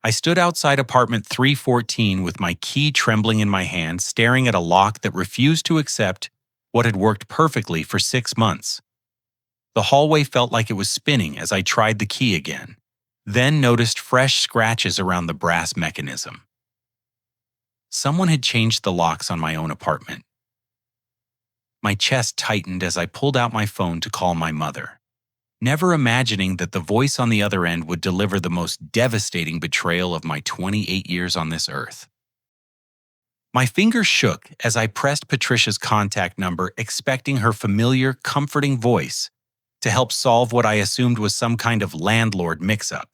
I stood outside apartment 314 with my key trembling in my hand, staring at a lock that refused to accept what had worked perfectly for 6 months. The hallway felt like it was spinning as I tried the key again, then noticed fresh scratches around the brass mechanism. Someone had changed the locks on my own apartment. My chest tightened as I pulled out my phone to call my mother, never imagining that the voice on the other end would deliver the most devastating betrayal of my 28 years on this earth. My fingers shook as I pressed Patricia's contact number, expecting her familiar, comforting voice to help solve what I assumed was some kind of landlord mix-up.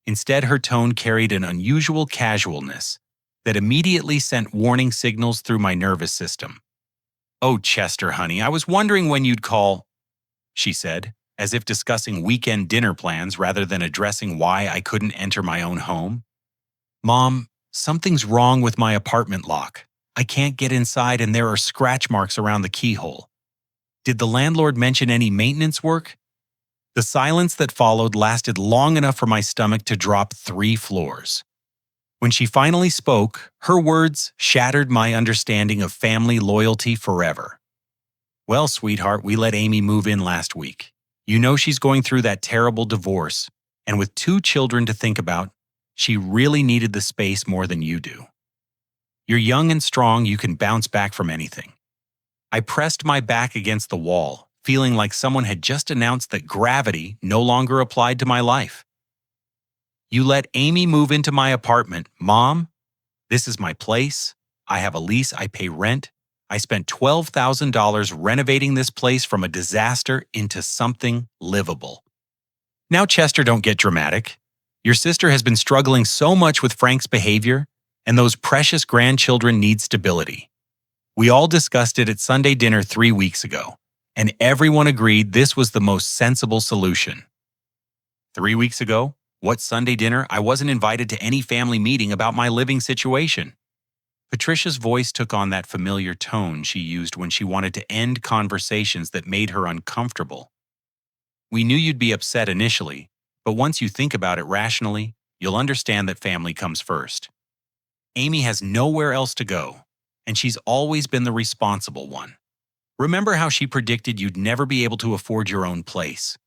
Instead, her tone carried an unusual casualness that immediately sent warning signals through my nervous system. "Oh, Chester, honey, I was wondering when you'd call," she said, as if discussing weekend dinner plans rather than addressing why I couldn't enter my own home. "Mom, something's wrong with my apartment lock. I can't get inside and there are scratch marks around the keyhole. Did the landlord mention any maintenance work?" The silence that followed lasted long enough for my stomach to drop 3 floors. When she finally spoke, her words shattered my understanding of family loyalty forever. "Well, sweetheart, we let Amy move in last week. You know she's going through that terrible divorce, and with 2 children to think about, she really needed the space more than you do. You're young and strong, you can bounce back from anything." I pressed my back against the wall, feeling like someone had just announced that gravity no longer applied to my life. "You let Amy move into my apartment, Mom? This is my place. I have a lease, I pay rent. I spent $12,000 renovating this place from a disaster into something livable. Now, Chester, don't get dramatic. Your sister has been struggling so much with Frank's behavior, and those precious grandchildren need stability. We all discussed it at Sunday dinner 3 weeks ago, and everyone agreed this was the most sensible solution." 3 weeks ago? What Sunday dinner? I wasn't invited to any family meeting about my living situation. Patricia's voice took on that familiar tone she used when she wanted to end conversations that made her uncomfortable. "We knew you'd be upset initially, but once you think about it rationally, you'll understand that family comes first. Amy has nowhere else to go, and she's always been the responsible one. Remember how she predicted you'd never be able to afford your own place?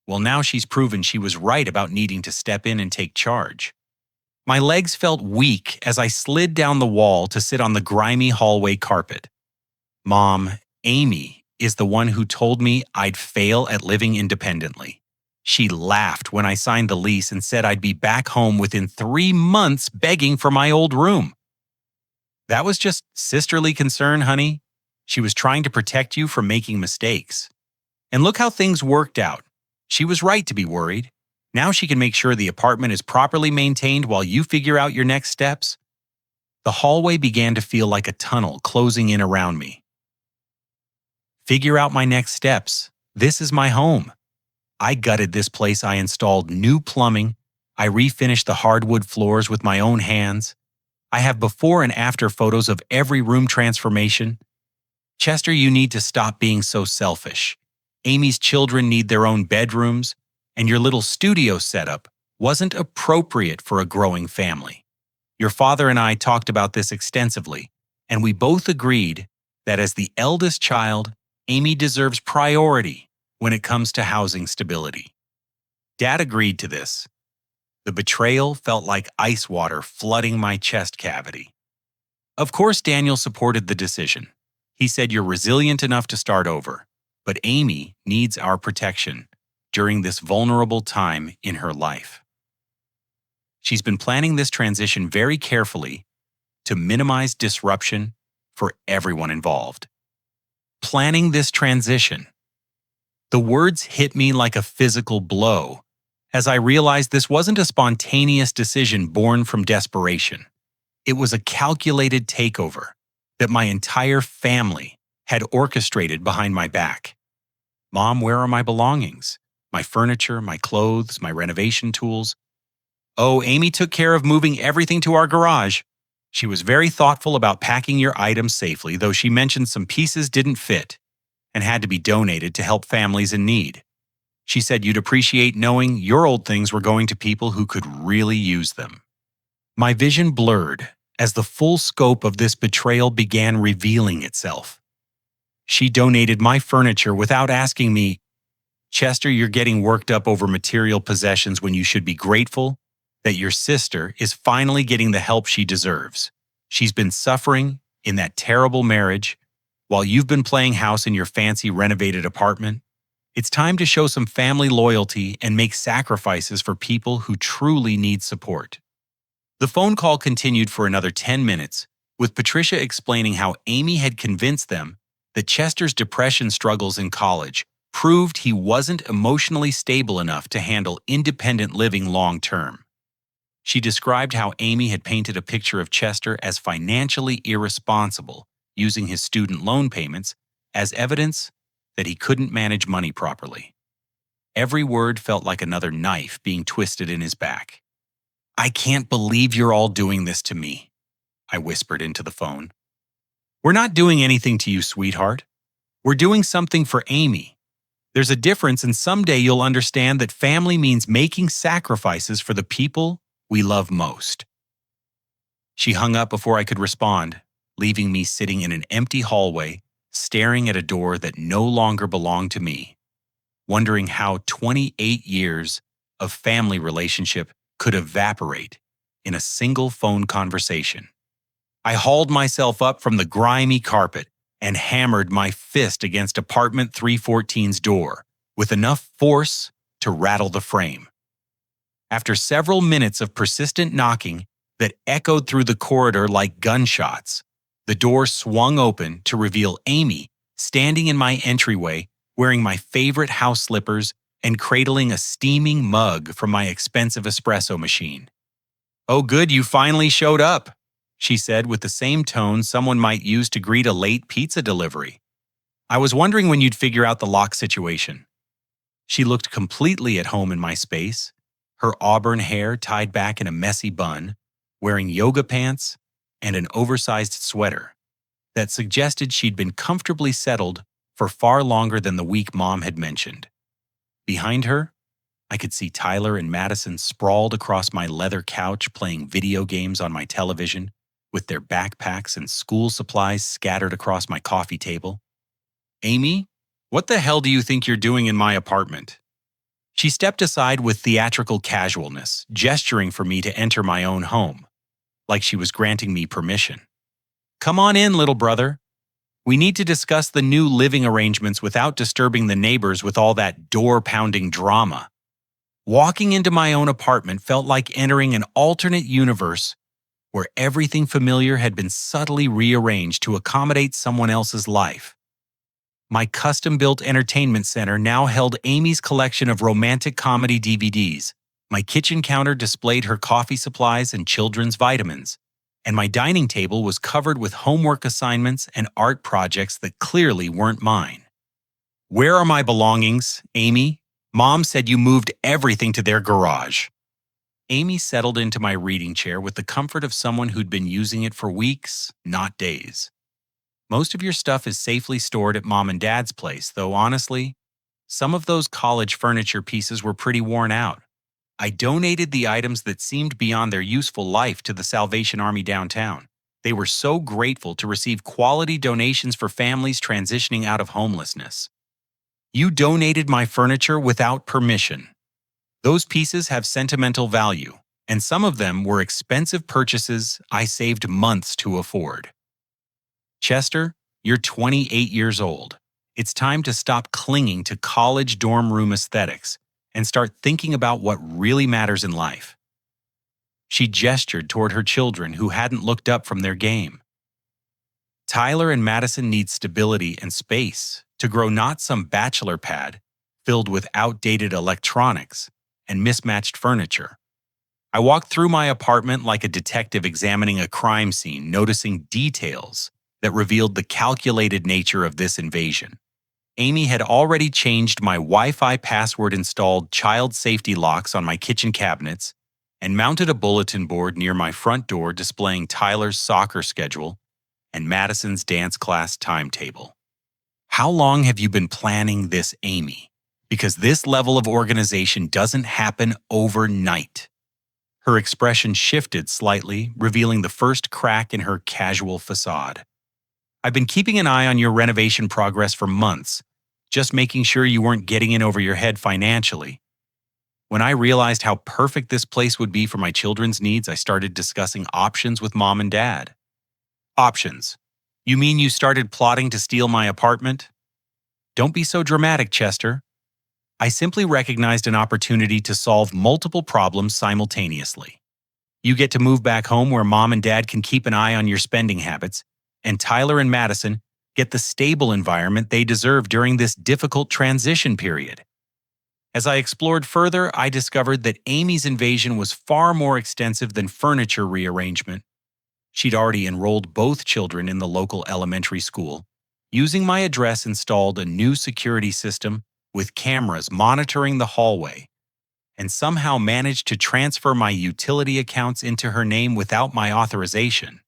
Well, now she's proven she was right about needing to step in and take charge." My legs felt weak as I slid down the wall to sit on the grimy hallway carpet. "Mom, Amy is the one who told me I'd fail at living independently. She laughed when I signed the lease and said I'd be back home within 3 months begging for my old room. That was just sisterly concern, honey. She was trying to protect you from making mistakes. And look how things worked out. She was right to be worried. Now she can make sure the apartment is properly maintained while you figure out your next steps." The hallway began to feel like a tunnel closing in around me. Figure out my next steps. This is my home. I gutted this place. I installed new plumbing. I refinished the hardwood floors with my own hands. I have before and after photos of every room transformation. Chester, you need to stop being so selfish. Amy's children need their own bedrooms, and your little studio setup wasn't appropriate for a growing family. Your father and I talked about this extensively, and we both agreed that as the eldest child, Amy deserves priority when it comes to housing stability. Dad agreed to this. The betrayal felt like ice water flooding my chest cavity. Of course, Daniel supported the decision. He said, "You're resilient enough to start over, but Amy needs our protection during this vulnerable time in her life." She's been planning this transition very carefully to minimize disruption for everyone involved. Planning this transition. The words hit me like a physical blow as I realized this wasn't a spontaneous decision born from desperation. It was a calculated takeover that my entire family had orchestrated behind my back. "Mom, where are my belongings? My furniture, my clothes, my renovation tools?" "Oh, Amy took care of moving everything to our garage. She was very thoughtful about packing your items safely, though she mentioned some pieces didn't fit and had to be donated to help families in need. She said you'd appreciate knowing your old things were going to people who could really use them." My vision blurred as the full scope of this betrayal began revealing itself. She donated my furniture without asking me, "Chester, you're getting worked up over material possessions when you should be grateful that your sister is finally getting the help she deserves. She's been suffering in that terrible marriage while you've been playing house in your fancy renovated apartment. It's time to show some family loyalty and make sacrifices for people who truly need support." The phone call continued for another 10 minutes, with Patricia explaining how Amy had convinced them that Chester's depression struggles in college proved he wasn't emotionally stable enough to handle independent living long term. She described how Amy had painted a picture of Chester as financially irresponsible, using his student loan payments as evidence that he couldn't manage money properly. Every word felt like another knife being twisted in his back. "I can't believe you're all doing this to me," I whispered into the phone. "We're not doing anything to you, sweetheart. We're doing something for Amy. There's a difference, and someday you'll understand that family means making sacrifices for the people we love most." She hung up before I could respond, leaving me sitting in an empty hallway, staring at a door that no longer belonged to me, wondering how 28 years of family relationship could evaporate in a single phone conversation. I hauled myself up from the grimy carpet and hammered my fist against apartment 314's door with enough force to rattle the frame. After several minutes of persistent knocking that echoed through the corridor like gunshots, the door swung open to reveal Amy standing in my entryway wearing my favorite house slippers and cradling a steaming mug from my expensive espresso machine. "Oh good, you finally showed up," she said with the same tone someone might use to greet a late pizza delivery. "I was wondering when you'd figure out the lock situation." She looked completely at home in my space, her auburn hair tied back in a messy bun, wearing yoga pants and an oversized sweater that suggested she'd been comfortably settled for far longer than the week Mom had mentioned. Behind her, I could see Tyler and Madison sprawled across my leather couch playing video games on my television, with their backpacks and school supplies scattered across my coffee table. "Amy, what the hell do you think you're doing in my apartment?" She stepped aside with theatrical casualness, gesturing for me to enter my own home, like she was granting me permission. "Come on in, little brother. We need to discuss the new living arrangements without disturbing the neighbors with all that door-pounding drama." Walking into my own apartment felt like entering an alternate universe where everything familiar had been subtly rearranged to accommodate someone else's life. My custom-built entertainment center now held Amy's collection of romantic comedy DVDs. My kitchen counter displayed her coffee supplies and children's vitamins, and my dining table was covered with homework assignments and art projects that clearly weren't mine. "Where are my belongings, Amy? Mom said you moved everything to their garage." Amy settled into my reading chair with the comfort of someone who'd been using it for weeks, not days. "Most of your stuff is safely stored at Mom and Dad's place, though honestly, some of those college furniture pieces were pretty worn out. I donated the items that seemed beyond their useful life to the Salvation Army downtown. They were so grateful to receive quality donations for families transitioning out of homelessness." "You donated my furniture without permission. Those pieces have sentimental value, and some of them were expensive purchases I saved months to afford." "Chester, you're 28 years old. It's time to stop clinging to college dorm room aesthetics and start thinking about what really matters in life." She gestured toward her children who hadn't looked up from their game. "Tyler and Madison need stability and space to grow, not some bachelor pad filled with outdated electronics and mismatched furniture." I walked through my apartment like a detective examining a crime scene, noticing details that revealed the calculated nature of this invasion. Amy had already changed my Wi-Fi password-installed child safety locks on my kitchen cabinets and mounted a bulletin board near my front door displaying Tyler's soccer schedule and Madison's dance class timetable. "How long have you been planning this, Amy? Because this level of organization doesn't happen overnight." Her expression shifted slightly, revealing the first crack in her casual facade. "I've been keeping an eye on your renovation progress for months, just making sure you weren't getting in over your head financially. When I realized how perfect this place would be for my children's needs, I started discussing options with mom and dad." "Options? You mean you started plotting to steal my apartment?" "Don't be so dramatic, Chester. I simply recognized an opportunity to solve multiple problems simultaneously. You get to move back home where mom and dad can keep an eye on your spending habits, and Tyler and Madison get the stable environment they deserve during this difficult transition period." As I explored further, I discovered that Amy's invasion was far more extensive than furniture rearrangement. She'd already enrolled both children in the local elementary school. Using my address, installed a new security system with cameras monitoring the hallway, and somehow managed to transfer my utility accounts into her name without my authorization.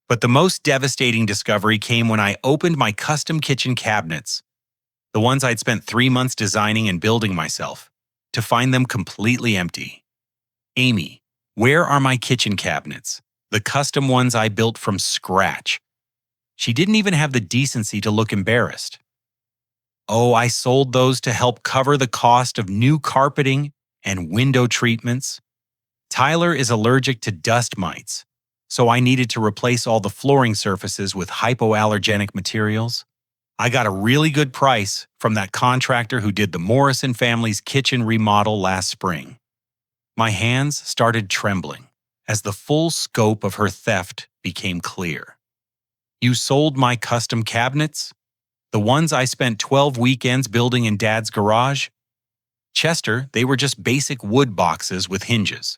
But the most devastating discovery came when I opened my custom kitchen cabinets, the ones I'd spent 3 months designing and building myself, to find them completely empty. "Amy, where are my kitchen cabinets? The custom ones I built from scratch?" She didn't even have the decency to look embarrassed. "Oh, I sold those to help cover the cost of new carpeting and window treatments. Tyler is allergic to dust mites, so I needed to replace all the flooring surfaces with hypoallergenic materials. I got a really good price from that contractor who did the Morrison family's kitchen remodel last spring." My hands started trembling as the full scope of her theft became clear. "You sold my custom cabinets? The ones I spent 12 weekends building in Dad's garage?" "Chester, they were just basic wood boxes with hinges.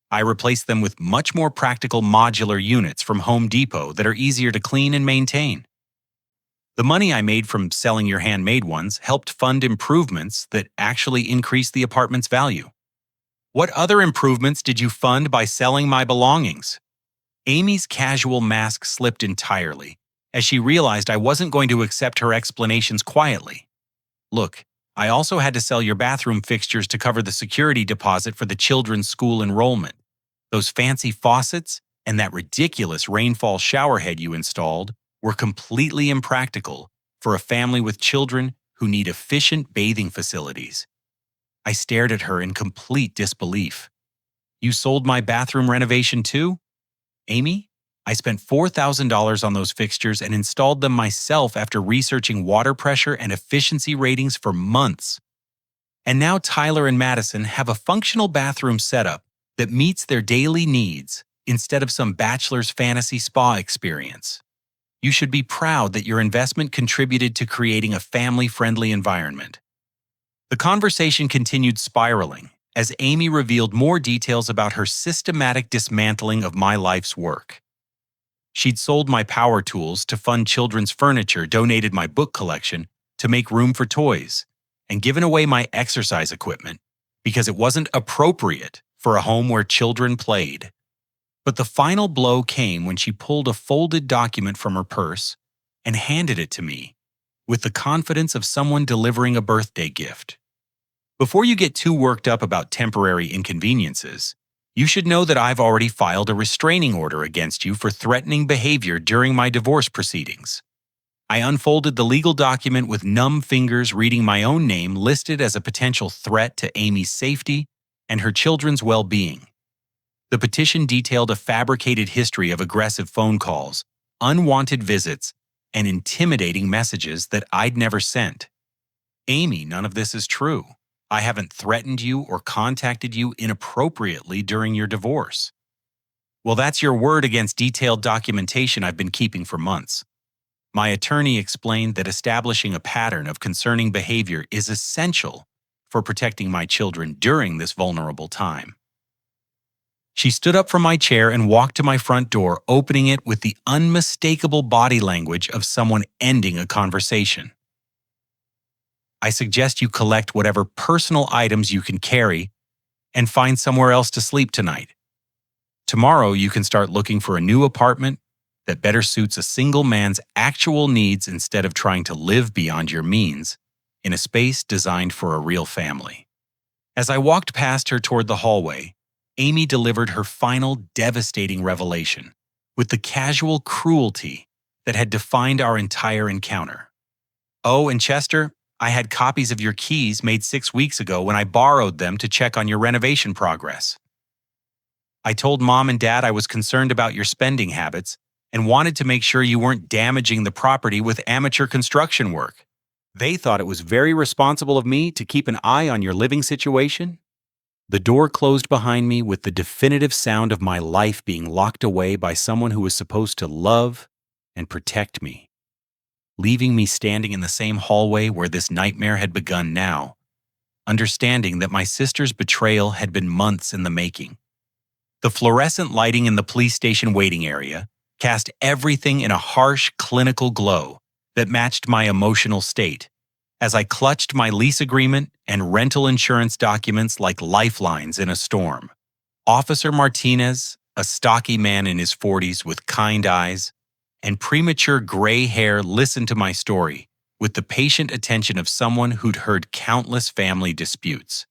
I replaced them with much more practical modular units from Home Depot that are easier to clean and maintain. The money I made from selling your handmade ones helped fund improvements that actually increased the apartment's value." "What other improvements did you fund by selling my belongings?" Amy's casual mask slipped entirely as she realized I wasn't going to accept her explanations quietly. "Look, I also had to sell your bathroom fixtures to cover the security deposit for the children's school enrollment. Those fancy faucets and that ridiculous rainfall shower head you installed were completely impractical for a family with children who need efficient bathing facilities." I stared at her in complete disbelief. "You sold my bathroom renovation too? Amy, I spent $4,000 on those fixtures and installed them myself after researching water pressure and efficiency ratings for months. And now Tyler and Madison have a functional bathroom setup that meets their daily needs instead of some bachelor's fantasy spa experience. You should be proud that your investment contributed to creating a family-friendly environment." The conversation continued spiraling as Amy revealed more details about her systematic dismantling of my life's work. She'd sold my power tools to fund children's furniture, donated my book collection to make room for toys, and given away my exercise equipment because it wasn't appropriate for a home where children played. But the final blow came when she pulled a folded document from her purse and handed it to me, with the confidence of someone delivering a birthday gift. "Before you get too worked up about temporary inconveniences, you should know that I've already filed a restraining order against you for threatening behavior during my divorce proceedings." I unfolded the legal document with numb fingers, reading my own name listed as a potential threat to Amy's safety and her children's well-being. The petition detailed a fabricated history of aggressive phone calls, unwanted visits, and intimidating messages that I'd never sent. "Amy, none of this is true. I haven't threatened you or contacted you inappropriately during your divorce." "Well, that's your word against detailed documentation I've been keeping for months." My attorney explained that establishing a pattern of concerning behavior is essential for protecting my children during this vulnerable time. She stood up from my chair and walked to my front door, opening it with the unmistakable body language of someone ending a conversation. "I suggest you collect whatever personal items you can carry and find somewhere else to sleep tonight. Tomorrow you can start looking for a new apartment that better suits a single man's actual needs instead of trying to live beyond your means in a space designed for a real family." As I walked past her toward the hallway, Amy delivered her final devastating revelation with the casual cruelty that had defined our entire encounter. "Oh, and Chester, I had copies of your keys made 6 weeks ago when I borrowed them to check on your renovation progress. I told Mom and Dad I was concerned about your spending habits and wanted to make sure you weren't damaging the property with amateur construction work. They thought it was very responsible of me to keep an eye on your living situation." The door closed behind me with the definitive sound of my life being locked away by someone who was supposed to love and protect me, leaving me standing in the same hallway where this nightmare had begun now, understanding that my sister's betrayal had been months in the making. The fluorescent lighting in the police station waiting area cast everything in a harsh, clinical glow that matched my emotional state as I clutched my lease agreement and rental insurance documents like lifelines in a storm. Officer Martinez, a stocky man in his 40s with kind eyes and premature gray hair, listened to my story with the patient attention of someone who'd heard countless family disputes,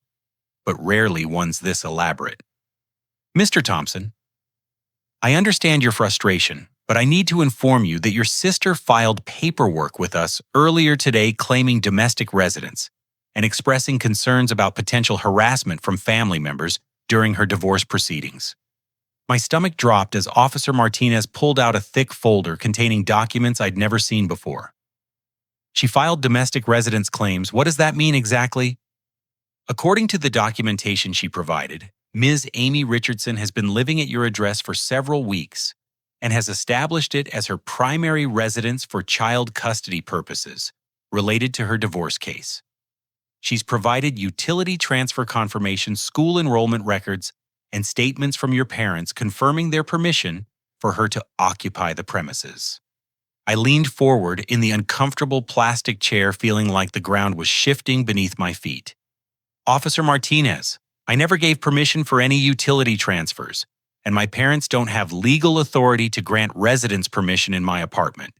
but rarely ones this elaborate. "Mr. Thompson, I understand your frustration, but I need to inform you that your sister filed paperwork with us earlier today claiming domestic residence and expressing concerns about potential harassment from family members during her divorce proceedings." My stomach dropped as Officer Martinez pulled out a thick folder containing documents I'd never seen before. "She filed domestic residence claims. What does that mean exactly?" "According to the documentation she provided, Ms. Amy Richardson has been living at your address for several weeks and has established it as her primary residence for child custody purposes related to her divorce case. She's provided utility transfer confirmation, school enrollment records, and statements from your parents confirming their permission for her to occupy the premises." I leaned forward in the uncomfortable plastic chair, feeling like the ground was shifting beneath my feet. "Officer Martinez, I never gave permission for any utility transfers, and my parents don't have legal authority to grant residence permission in my apartment."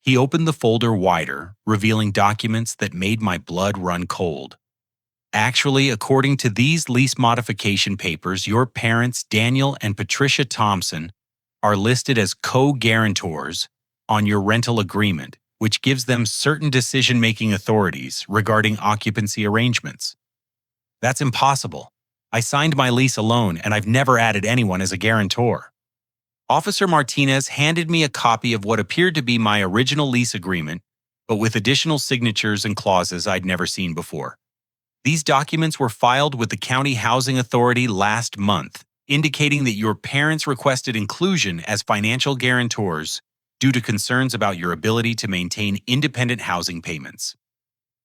He opened the folder wider, revealing documents that made my blood run cold. "Actually, according to these lease modification papers, your parents, Daniel and Patricia Thompson, are listed as co-guarantors on your rental agreement, which gives them certain decision-making authorities regarding occupancy arrangements." "That's impossible. I signed my lease alone, and I've never added anyone as a guarantor." Officer Martinez handed me a copy of what appeared to be my original lease agreement, but with additional signatures and clauses I'd never seen before. "These documents were filed with the County Housing Authority last month, indicating that your parents requested inclusion as financial guarantors due to concerns about your ability to maintain independent housing payments."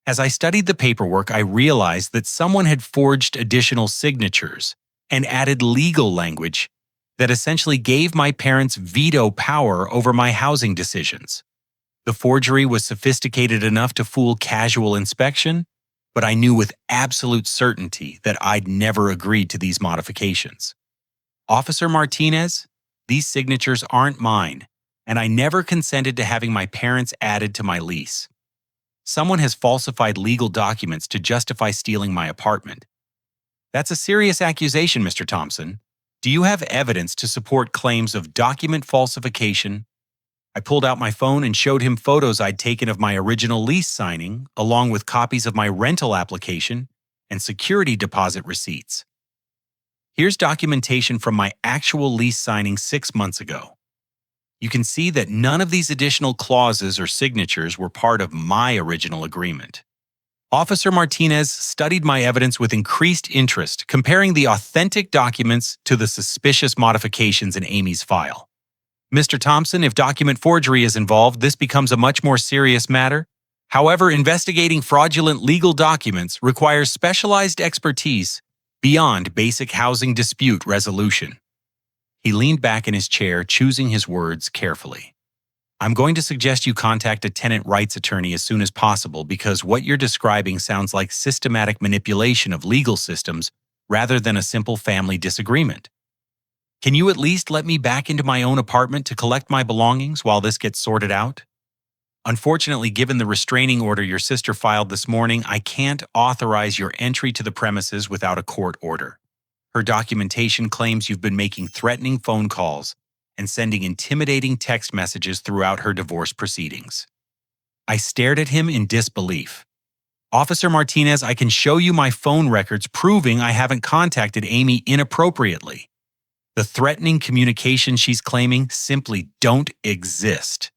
As I studied the paperwork, I realized that someone had forged additional signatures and added legal language that essentially gave my parents veto power over my housing decisions. The forgery was sophisticated enough to fool casual inspection, but I knew with absolute certainty that I'd never agreed to these modifications. "Officer Martinez, these signatures aren't mine, and I never consented to having my parents added to my lease. Someone has falsified legal documents to justify stealing my apartment." "That's a serious accusation, Mr. Thompson. Do you have evidence to support claims of document falsification?" I pulled out my phone and showed him photos I'd taken of my original lease signing, along with copies of my rental application and security deposit receipts. "Here's documentation from my actual lease signing 6 months ago. You can see that none of these additional clauses or signatures were part of my original agreement." Officer Martinez studied my evidence with increased interest, comparing the authentic documents to the suspicious modifications in Amy's file. "Mr. Thompson, if document forgery is involved, this becomes a much more serious matter. However, investigating fraudulent legal documents requires specialized expertise beyond basic housing dispute resolution." He leaned back in his chair, choosing his words carefully. "I'm going to suggest you contact a tenant rights attorney as soon as possible because what you're describing sounds like systematic manipulation of legal systems rather than a simple family disagreement. Can you at least let me back into my own apartment to collect my belongings while this gets sorted out? Unfortunately, given the restraining order your sister filed this morning, I can't authorize your entry to the premises without a court order." Her documentation claims you've been making threatening phone calls and sending intimidating text messages throughout her divorce proceedings. I stared at him in disbelief. Officer Martinez, I can show you my phone records proving I haven't contacted Amy inappropriately. The threatening communications she's claiming simply don't exist.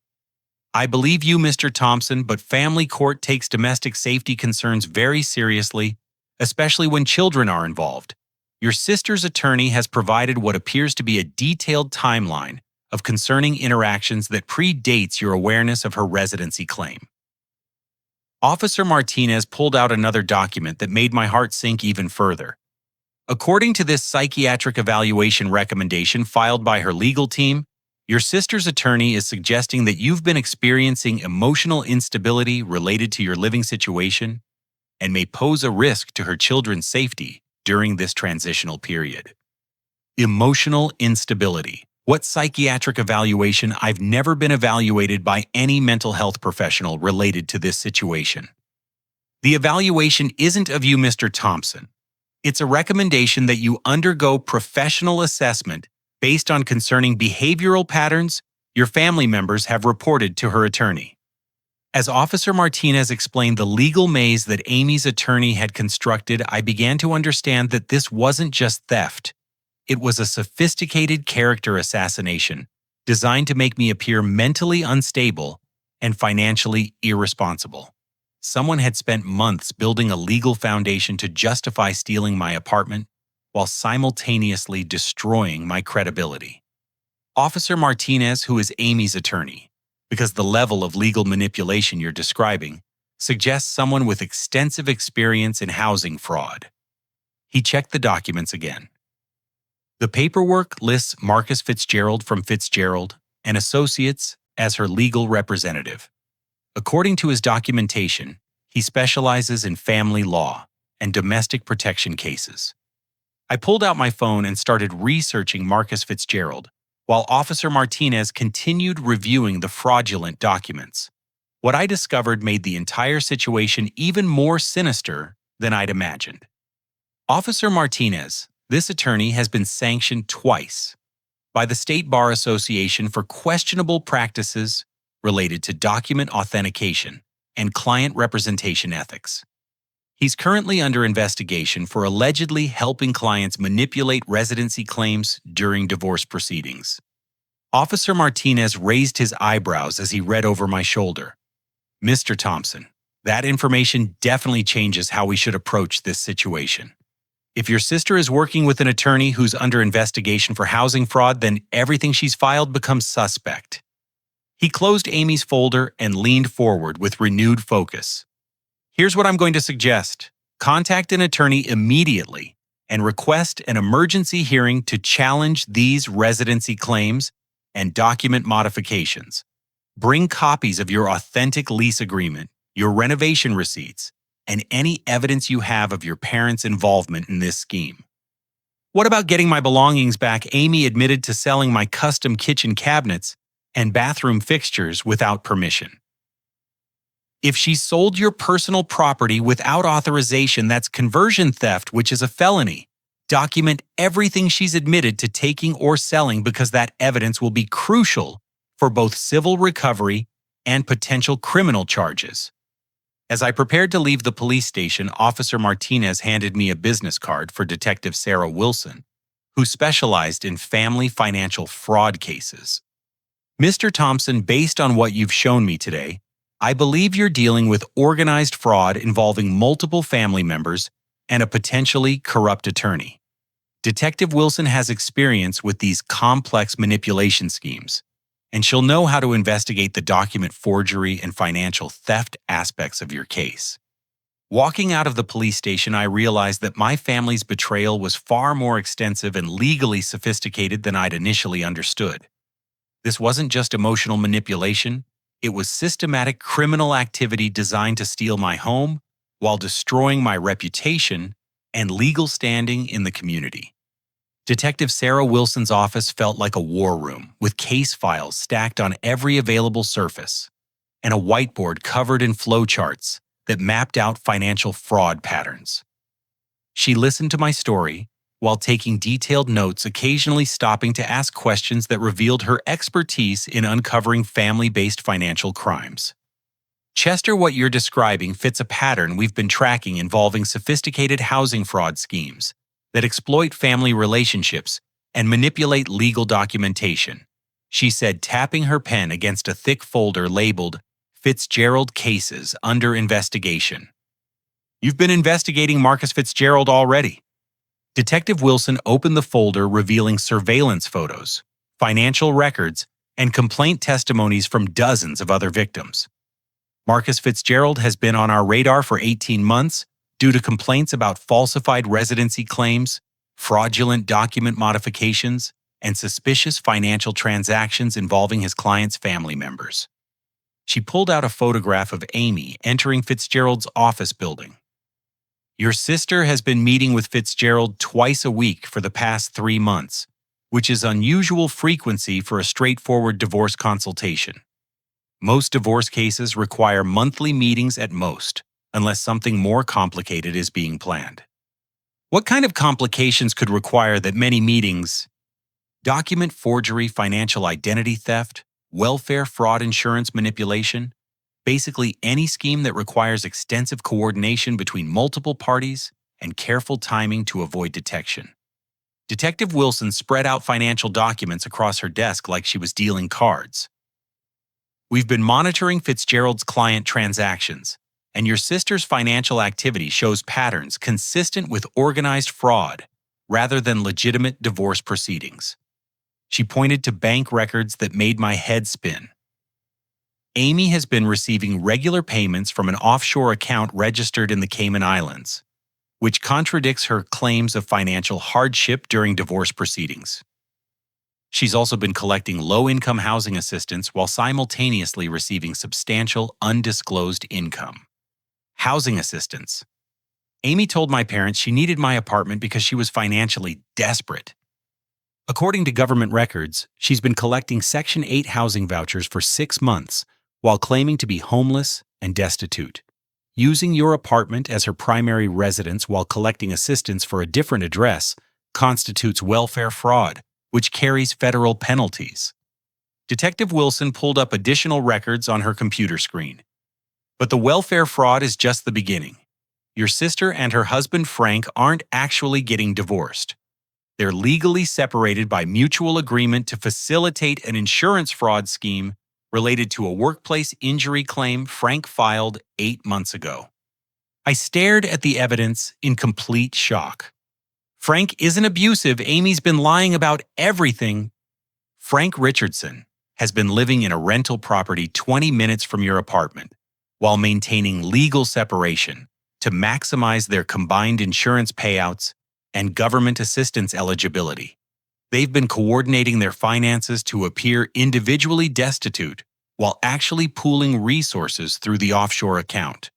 I believe you, Mr. Thompson, but family court takes domestic safety concerns very seriously, especially when children are involved. Your sister's attorney has provided what appears to be a detailed timeline of concerning interactions that predates your awareness of her residency claim. Officer Martinez pulled out another document that made my heart sink even further. According to this psychiatric evaluation recommendation filed by her legal team, your sister's attorney is suggesting that you've been experiencing emotional instability related to your living situation and may pose a risk to her children's safety during this transitional period. Emotional instability. What psychiatric evaluation? I've never been evaluated by any mental health professional related to this situation. The evaluation isn't of you, Mr. Thompson. It's a recommendation that you undergo professional assessment based on concerning behavioral patterns your family members have reported to her attorney. As Officer Martinez explained the legal maze that Amy's attorney had constructed, I began to understand that this wasn't just theft. It was a sophisticated character assassination designed to make me appear mentally unstable and financially irresponsible. Someone had spent months building a legal foundation to justify stealing my apartment while simultaneously destroying my credibility. Officer Martinez, who is Amy's attorney, because the level of legal manipulation you're describing suggests someone with extensive experience in housing fraud. He checked the documents again. The paperwork lists Marcus Fitzgerald from Fitzgerald and Associates as her legal representative. According to his documentation, he specializes in family law and domestic protection cases. I pulled out my phone and started researching Marcus Fitzgerald, while Officer Martinez continued reviewing the fraudulent documents. What I discovered made the entire situation even more sinister than I'd imagined. Officer Martinez, this attorney, has been sanctioned twice by the State Bar Association for questionable practices related to document authentication and client representation ethics. He's currently under investigation for allegedly helping clients manipulate residency claims during divorce proceedings. Officer Martinez raised his eyebrows as he read over my shoulder. Mr. Thompson, that information definitely changes how we should approach this situation. If your sister is working with an attorney who's under investigation for housing fraud, then everything she's filed becomes suspect. He closed Amy's folder and leaned forward with renewed focus. Here's what I'm going to suggest. Contact an attorney immediately and request an emergency hearing to challenge these residency claims and document modifications. Bring copies of your authentic lease agreement, your renovation receipts, and any evidence you have of your parents' involvement in this scheme. What about getting my belongings back? Amy admitted to selling my custom kitchen cabinets and bathroom fixtures without permission. If she sold your personal property without authorization, that's conversion theft, which is a felony. Document everything she's admitted to taking or selling because that evidence will be crucial for both civil recovery and potential criminal charges. As I prepared to leave the police station, Officer Martinez handed me a business card for Detective Sarah Wilson, who specialized in family financial fraud cases. Mr. Thompson, based on what you've shown me today, I believe you're dealing with organized fraud involving multiple family members and a potentially corrupt attorney. Detective Wilson has experience with these complex manipulation schemes, and she'll know how to investigate the document forgery and financial theft aspects of your case. Walking out of the police station, I realized that my family's betrayal was far more extensive and legally sophisticated than I'd initially understood. This wasn't just emotional manipulation. It was systematic criminal activity designed to steal my home while destroying my reputation and legal standing in the community. Detective Sarah Wilson's office felt like a war room, with case files stacked on every available surface and a whiteboard covered in flowcharts that mapped out financial fraud patterns. She listened to my story, while taking detailed notes, occasionally stopping to ask questions that revealed her expertise in uncovering family-based financial crimes. Chester, what you're describing fits a pattern we've been tracking involving sophisticated housing fraud schemes that exploit family relationships and manipulate legal documentation, she said, tapping her pen against a thick folder labeled Fitzgerald Cases Under Investigation. You've been investigating Marcus Fitzgerald already. Detective Wilson opened the folder revealing surveillance photos, financial records, and complaint testimonies from dozens of other victims. Marcus Fitzgerald has been on our radar for 18 months due to complaints about falsified residency claims, fraudulent document modifications, and suspicious financial transactions involving his client's family members. She pulled out a photograph of Amy entering Fitzgerald's office building. Your sister has been meeting with Fitzgerald twice a week for the past 3 months, which is unusual frequency for a straightforward divorce consultation. Most divorce cases require monthly meetings at most, unless something more complicated is being planned. What kind of complications could require that many meetings? Document forgery, financial identity theft, welfare fraud, insurance manipulation, basically any scheme that requires extensive coordination between multiple parties and careful timing to avoid detection. Detective Wilson spread out financial documents across her desk like she was dealing cards. We've been monitoring Fitzgerald's client transactions, and your sister's financial activity shows patterns consistent with organized fraud rather than legitimate divorce proceedings. She pointed to bank records that made my head spin. Amy has been receiving regular payments from an offshore account registered in the Cayman Islands, which contradicts her claims of financial hardship during divorce proceedings. She's also been collecting low-income housing assistance while simultaneously receiving substantial, undisclosed income. Housing assistance. Amy told my parents she needed my apartment because she was financially desperate. According to government records, she's been collecting Section 8 housing vouchers for 6 months while claiming to be homeless and destitute. Using your apartment as her primary residence while collecting assistance for a different address constitutes welfare fraud, which carries federal penalties. Detective Wilson pulled up additional records on her computer screen. But the welfare fraud is just the beginning. Your sister and her husband Frank aren't actually getting divorced. They're legally separated by mutual agreement to facilitate an insurance fraud scheme related to a workplace injury claim Frank filed 8 months ago. I stared at the evidence in complete shock. Frank isn't abusive. Amy's been lying about everything. Frank Richardson has been living in a rental property 20 minutes from your apartment while maintaining legal separation to maximize their combined insurance payouts and government assistance eligibility. They've been coordinating their finances to appear individually destitute while actually pooling resources through the offshore account.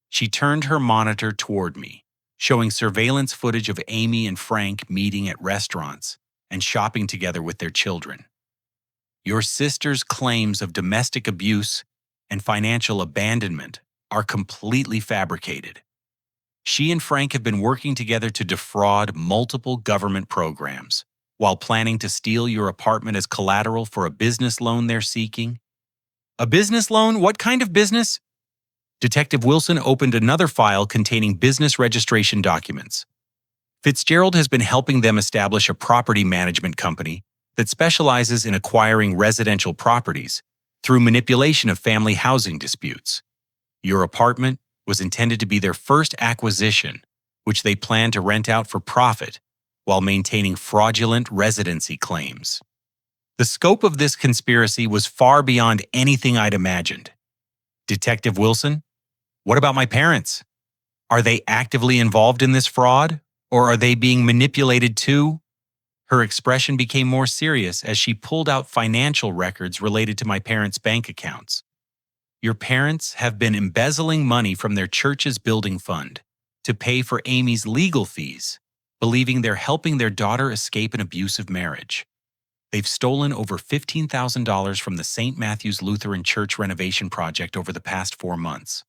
She turned her monitor toward me, showing surveillance footage of Amy and Frank meeting at restaurants and shopping together with their children. Your sister's claims of domestic abuse and financial abandonment are completely fabricated. She and Frank have been working together to defraud multiple government programs while planning to steal your apartment as collateral for a business loan they're seeking. A business loan? What kind of business? Detective Wilson opened another file containing business registration documents. Fitzgerald has been helping them establish a property management company that specializes in acquiring residential properties through manipulation of family housing disputes. Your apartment was intended to be their first acquisition, which they plan to rent out for profit while maintaining fraudulent residency claims. The scope of this conspiracy was far beyond anything I'd imagined. Detective Wilson, what about my parents? Are they actively involved in this fraud, or are they being manipulated too? Her expression became more serious as she pulled out financial records related to my parents' bank accounts. Your parents have been embezzling money from their church's building fund to pay for Amy's legal fees, believing they're helping their daughter escape an abusive marriage. They've stolen over $15,000 from the St. Matthew's Lutheran Church renovation project over the past 4 months.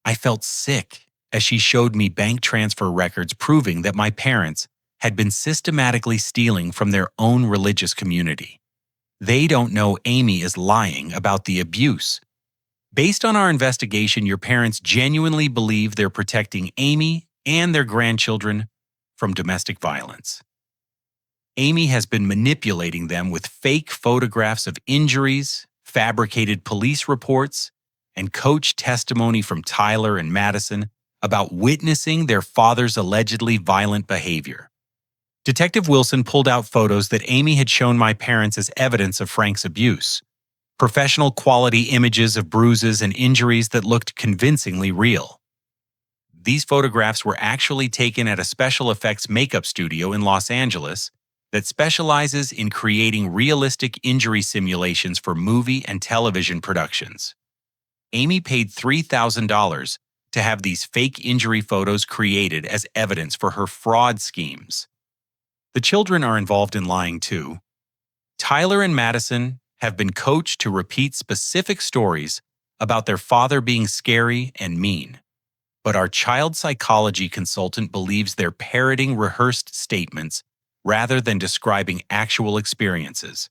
I felt sick as she showed me bank transfer records proving that my parents had been systematically stealing from their own religious community. They don't know Amy is lying about the abuse. Based on our investigation, your parents genuinely believe they're protecting Amy and their grandchildren from domestic violence. Amy has been manipulating them with fake photographs of injuries, fabricated police reports, and coach testimony from Tyler and Madison about witnessing their father's allegedly violent behavior. Detective Wilson pulled out photos that Amy had shown my parents as evidence of Frank's abuse. Professional quality images of bruises and injuries that looked convincingly real. These photographs were actually taken at a special effects makeup studio in Los Angeles that specializes in creating realistic injury simulations for movie and television productions. Amy paid $3,000 to have these fake injury photos created as evidence for her fraud schemes. The children are involved in lying too. Tyler and Madison have been coached to repeat specific stories about their father being scary and mean. But our child psychology consultant believes they're parroting rehearsed statements rather than describing actual experiences.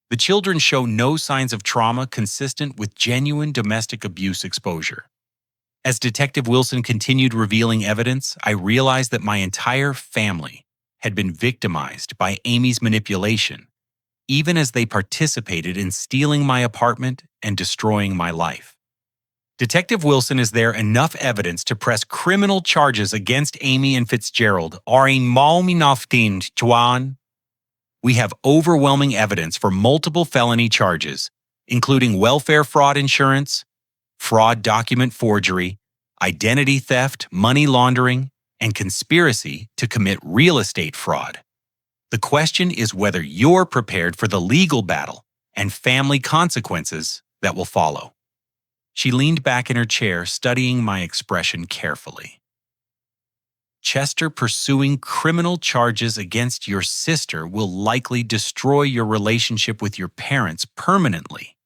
The children show no signs of trauma consistent with genuine domestic abuse exposure. As Detective Wilson continued revealing evidence, I realized that my entire family had been victimized by Amy's manipulation, even as they participated in stealing my apartment and destroying my life. Detective Wilson is there enough evidence to press criminal charges against Amy and Fitzgerald. We have overwhelming evidence for multiple felony charges, including welfare fraud insurance, fraud document forgery, identity theft, money laundering, and conspiracy to commit real estate fraud. The question is whether you're prepared for the legal battle and family consequences that will follow. She leaned back in her chair, studying my expression carefully. Chester, pursuing criminal charges against your sister will likely destroy your relationship with your parents permanently,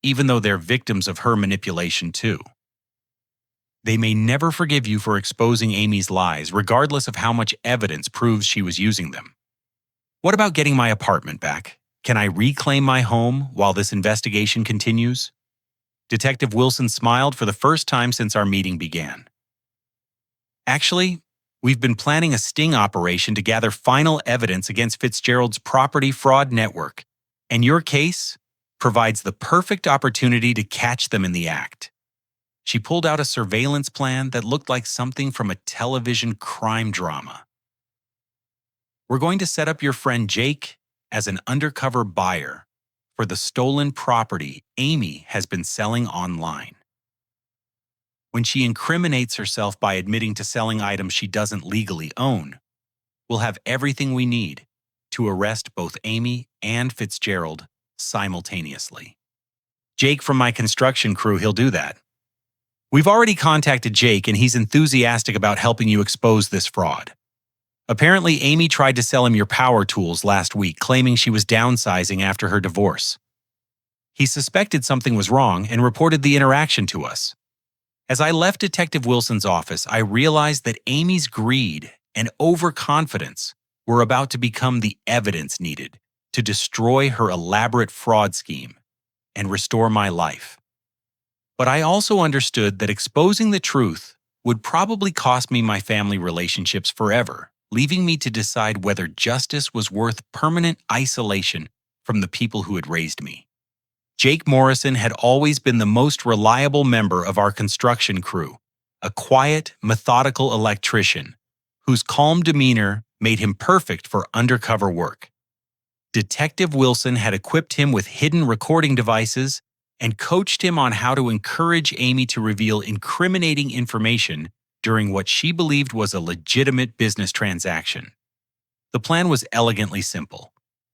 even though they're victims of her manipulation too. They may never forgive you for exposing Amy's lies, regardless of how much evidence proves she was using them. What about getting my apartment back? Can I reclaim my home while this investigation continues? Detective Wilson smiled for the first time since our meeting began. Actually, we've been planning a sting operation to gather final evidence against Fitzgerald's property fraud network, and your case provides the perfect opportunity to catch them in the act. She pulled out a surveillance plan that looked like something from a television crime drama. We're going to set up your friend Jake as an undercover buyer for the stolen property Amy has been selling online. When she incriminates herself by admitting to selling items she doesn't legally own, we'll have everything we need to arrest both Amy and Fitzgerald simultaneously. Jake from my construction crew, he'll do that. We've already contacted Jake and he's enthusiastic about helping you expose this fraud. Apparently, Amy tried to sell him your power tools last week, claiming she was downsizing after her divorce. He suspected something was wrong and reported the interaction to us. As I left Detective Wilson's office, I realized that Amy's greed and overconfidence were about to become the evidence needed to destroy her elaborate fraud scheme and restore my life. But I also understood that exposing the truth would probably cost me my family relationships forever, leaving me to decide whether justice was worth permanent isolation from the people who had raised me. Jake Morrison had always been the most reliable member of our construction crew, a quiet, methodical electrician whose calm demeanor made him perfect for undercover work. Detective Wilson had equipped him with hidden recording devices and coached him on how to encourage Amy to reveal incriminating information during what she believed was a legitimate business transaction. The plan was elegantly simple.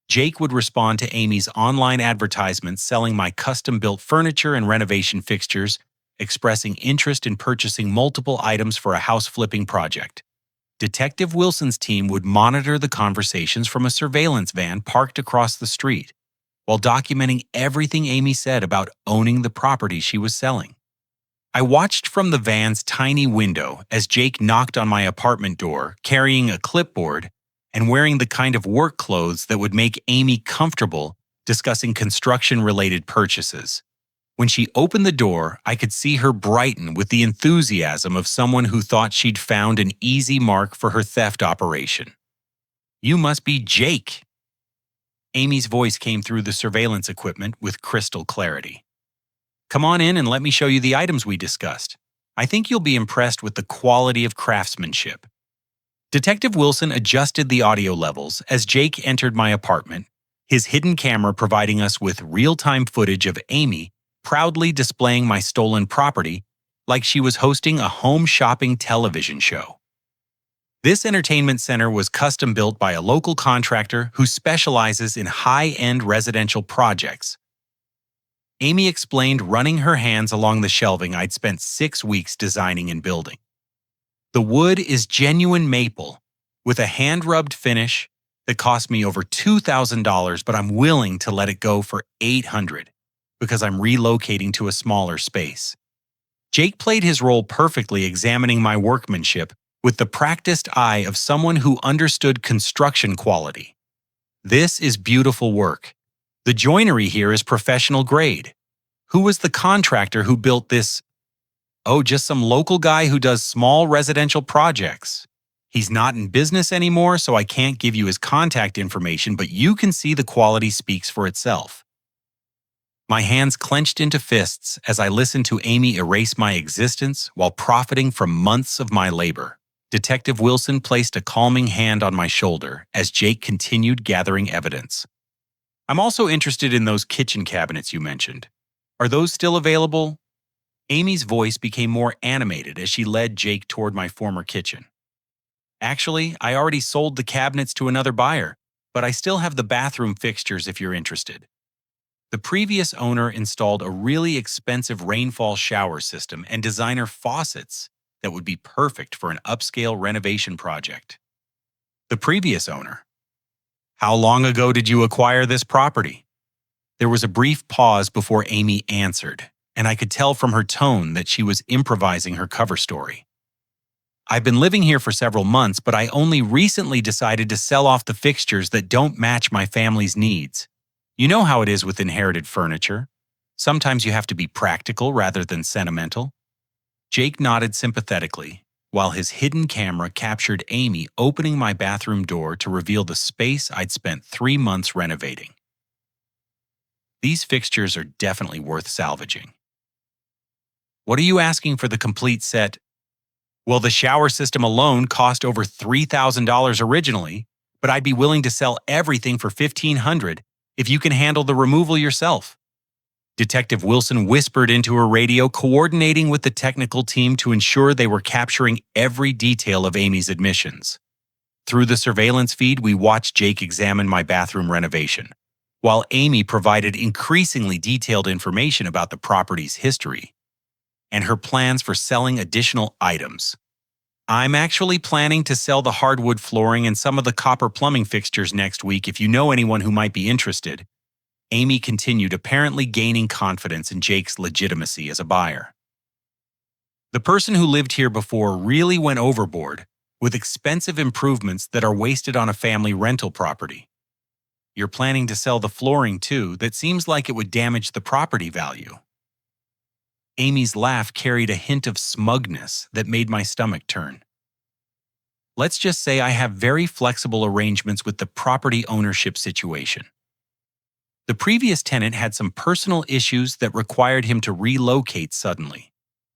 Jake would respond to Amy's online advertisements selling my custom-built furniture and renovation fixtures, expressing interest in purchasing multiple items for a house-flipping project. Detective Wilson's team would monitor the conversations from a surveillance van parked across the street, while documenting everything Amy said about owning the property she was selling. I watched from the van's tiny window as Jake knocked on my apartment door, carrying a clipboard and wearing the kind of work clothes that would make Amy comfortable discussing construction-related purchases. When she opened the door, I could see her brighten with the enthusiasm of someone who thought she'd found an easy mark for her theft operation. "You must be Jake." Amy's voice came through the surveillance equipment with crystal clarity. "Come on in and let me show you the items we discussed. I think you'll be impressed with the quality of craftsmanship." Detective Wilson adjusted the audio levels as Jake entered my apartment, his hidden camera providing us with real-time footage of Amy proudly displaying my stolen property like she was hosting a home shopping television show. This entertainment center was custom built by a local contractor who specializes in high-end residential projects. Amy explained, running her hands along the shelving I'd spent 6 weeks designing and building. "The wood is genuine maple, with a hand-rubbed finish that cost me over $2,000, but I'm willing to let it go for $800 because I'm relocating to a smaller space." Jake played his role perfectly, examining my workmanship with the practiced eye of someone who understood construction quality. "This is beautiful work. The joinery here is professional grade. Who was the contractor who built this?" "Oh, just some local guy who does small residential projects. He's not in business anymore, so I can't give you his contact information, but you can see the quality speaks for itself." My hands clenched into fists as I listened to Amy erase my existence while profiting from months of my labor. Detective Wilson placed a calming hand on my shoulder as Jake continued gathering evidence. "I'm also interested in those kitchen cabinets you mentioned. Are those still available?" Amy's voice became more animated as she led Jake toward my former kitchen. "Actually, I already sold the cabinets to another buyer, but I still have the bathroom fixtures if you're interested." The previous owner installed a really expensive rainfall shower system and designer faucets that would be perfect for an upscale renovation project. "The previous owner? How long ago did you acquire this property?" There was a brief pause before Amy answered, and I could tell from her tone that she was improvising her cover story. "I've been living here for several months, but I only recently decided to sell off the fixtures that don't match my family's needs. You know how it is with inherited furniture. Sometimes you have to be practical rather than sentimental." Jake nodded sympathetically, while his hidden camera captured Amy opening my bathroom door to reveal the space I'd spent 3 months renovating. "These fixtures are definitely worth salvaging." "What are you asking for the complete set?" "Well, the shower system alone cost over $3,000 originally, but I'd be willing to sell everything for $1,500 if you can handle the removal yourself." Detective Wilson whispered into her radio, coordinating with the technical team to ensure they were capturing every detail of Amy's admissions. Through the surveillance feed, we watched Jake examine my bathroom renovation, while Amy provided increasingly detailed information about the property's history and her plans for selling additional items. "I'm actually planning to sell the hardwood flooring and some of the copper plumbing fixtures next week if you know anyone who might be interested." Amy continued, apparently gaining confidence in Jake's legitimacy as a buyer. "The person who lived here before really went overboard with expensive improvements that are wasted on a family rental property. You're planning to sell the flooring too. That seems like it would damage the property value." Amy's laugh carried a hint of smugness that made my stomach turn. "Let's just say I have very flexible arrangements with the property ownership situation. The previous tenant had some personal issues that required him to relocate suddenly,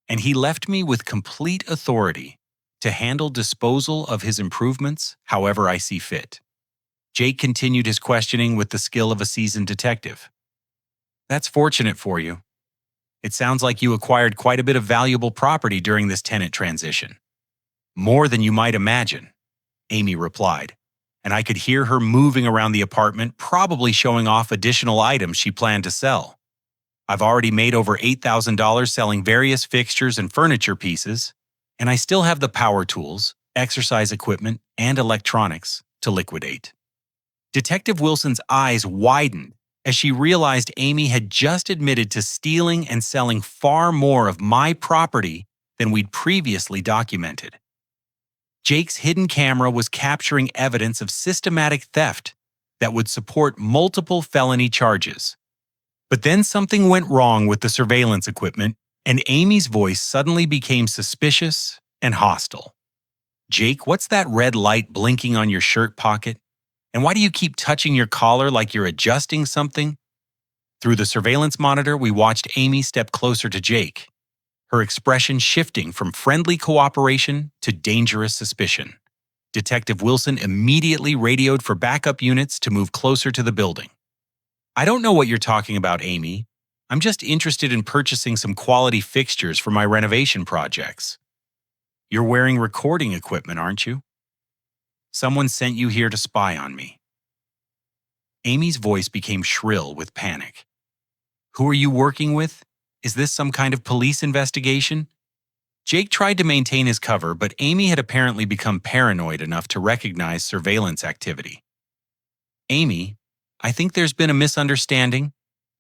and he left me with complete authority to handle disposal of his improvements however I see fit." Jake continued his questioning with the skill of a seasoned detective. "That's fortunate for you. It sounds like you acquired quite a bit of valuable property during this tenant transition." "More than you might imagine," Amy replied, and I could hear her moving around the apartment, probably showing off additional items she planned to sell. "I've already made over $8,000 selling various fixtures and furniture pieces, and I still have the power tools, exercise equipment, and electronics to liquidate." Detective Wilson's eyes widened as she realized Amy had just admitted to stealing and selling far more of my property than we'd previously documented. Jake's hidden camera was capturing evidence of systematic theft that would support multiple felony charges. But then something went wrong with the surveillance equipment, and Amy's voice suddenly became suspicious and hostile. "Jake, what's that red light blinking on your shirt pocket? And why do you keep touching your collar like you're adjusting something?" Through the surveillance monitor, we watched Amy step closer to Jake, her expression shifting from friendly cooperation to dangerous suspicion. Detective Wilson immediately radioed for backup units to move closer to the building. "I don't know what you're talking about, Amy. I'm just interested in purchasing some quality fixtures for my renovation projects." "You're wearing recording equipment, aren't you? Someone sent you here to spy on me." Amy's voice became shrill with panic. "Who are you working with? Is this some kind of police investigation?" Jake tried to maintain his cover, but Amy had apparently become paranoid enough to recognize surveillance activity. "Amy, I think there's been a misunderstanding.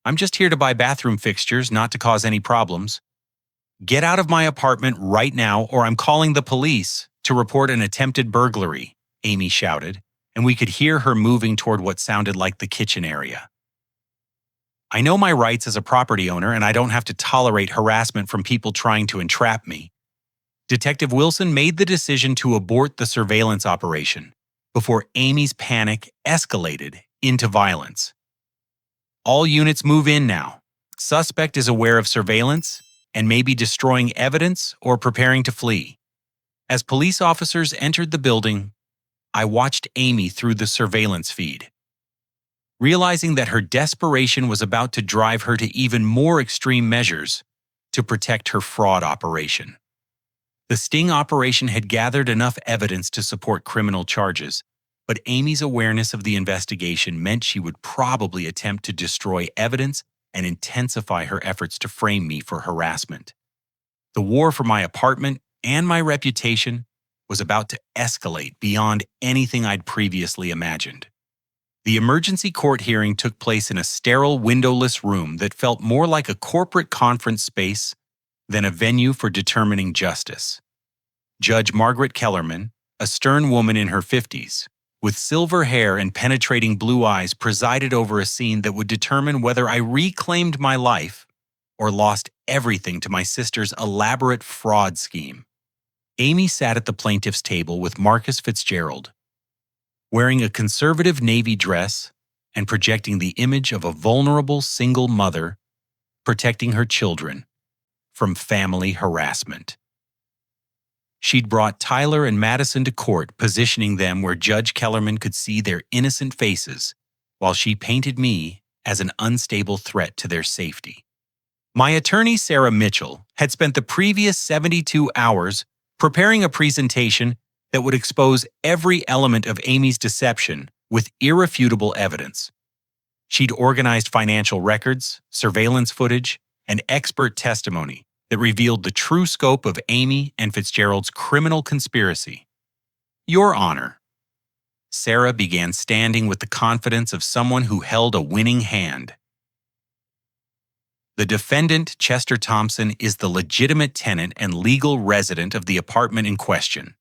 I'm just here to buy bathroom fixtures, not to cause any problems. Get out of my apartment right now, or I'm calling the police to report an attempted burglary," Amy shouted, and we could hear her moving toward what sounded like the kitchen area. "I know my rights as a property owner, and I don't have to tolerate harassment from people trying to entrap me." Detective Wilson made the decision to abort the surveillance operation before Amy's panic escalated into violence. "All units move in now. Suspect is aware of surveillance and may be destroying evidence or preparing to flee." As police officers entered the building, I watched Amy through the surveillance feed. Realizing that her desperation was about to drive her to even more extreme measures to protect her fraud operation. The sting operation had gathered enough evidence to support criminal charges, but Amy's awareness of the investigation meant she would probably attempt to destroy evidence and intensify her efforts to frame me for harassment. The war for my apartment and my reputation was about to escalate beyond anything I'd previously imagined. The emergency court hearing took place in a sterile, windowless room that felt more like a corporate conference space than a venue for determining justice. Judge Margaret Kellerman, a stern woman in her 50s, with silver hair and penetrating blue eyes, presided over a scene that would determine whether I reclaimed my life or lost everything to my sister's elaborate fraud scheme. Amy sat at the plaintiff's table with Marcus Fitzgerald, wearing a conservative navy dress and projecting the image of a vulnerable single mother protecting her children from family harassment. She'd brought Tyler and Madison to court, positioning them where Judge Kellerman could see their innocent faces, while she painted me as an unstable threat to their safety. My attorney, Sarah Mitchell, had spent the previous 72 hours preparing a presentation that would expose every element of Amy's deception with irrefutable evidence. She'd organized financial records, surveillance footage, and expert testimony that revealed the true scope of Amy and Fitzgerald's criminal conspiracy. "Your Honor," Sarah began, standing with the confidence of someone who held a winning hand, "the defendant, Chester Thompson, is the legitimate tenant and legal resident of the apartment in question.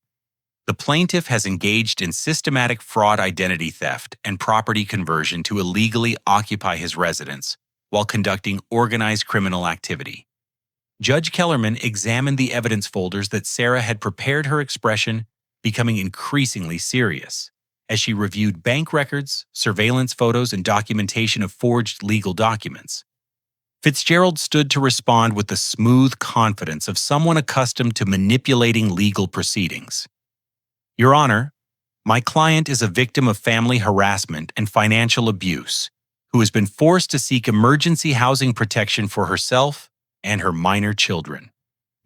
The plaintiff has engaged in systematic fraud, identity theft, and property conversion to illegally occupy his residence while conducting organized criminal activity." Judge Kellerman examined the evidence folders that Sarah had prepared, her expression becoming increasingly serious as she reviewed bank records, surveillance photos, and documentation of forged legal documents. Fitzgerald stood to respond with the smooth confidence of someone accustomed to manipulating legal proceedings. "Your Honor, my client is a victim of family harassment and financial abuse who has been forced to seek emergency housing protection for herself and her minor children.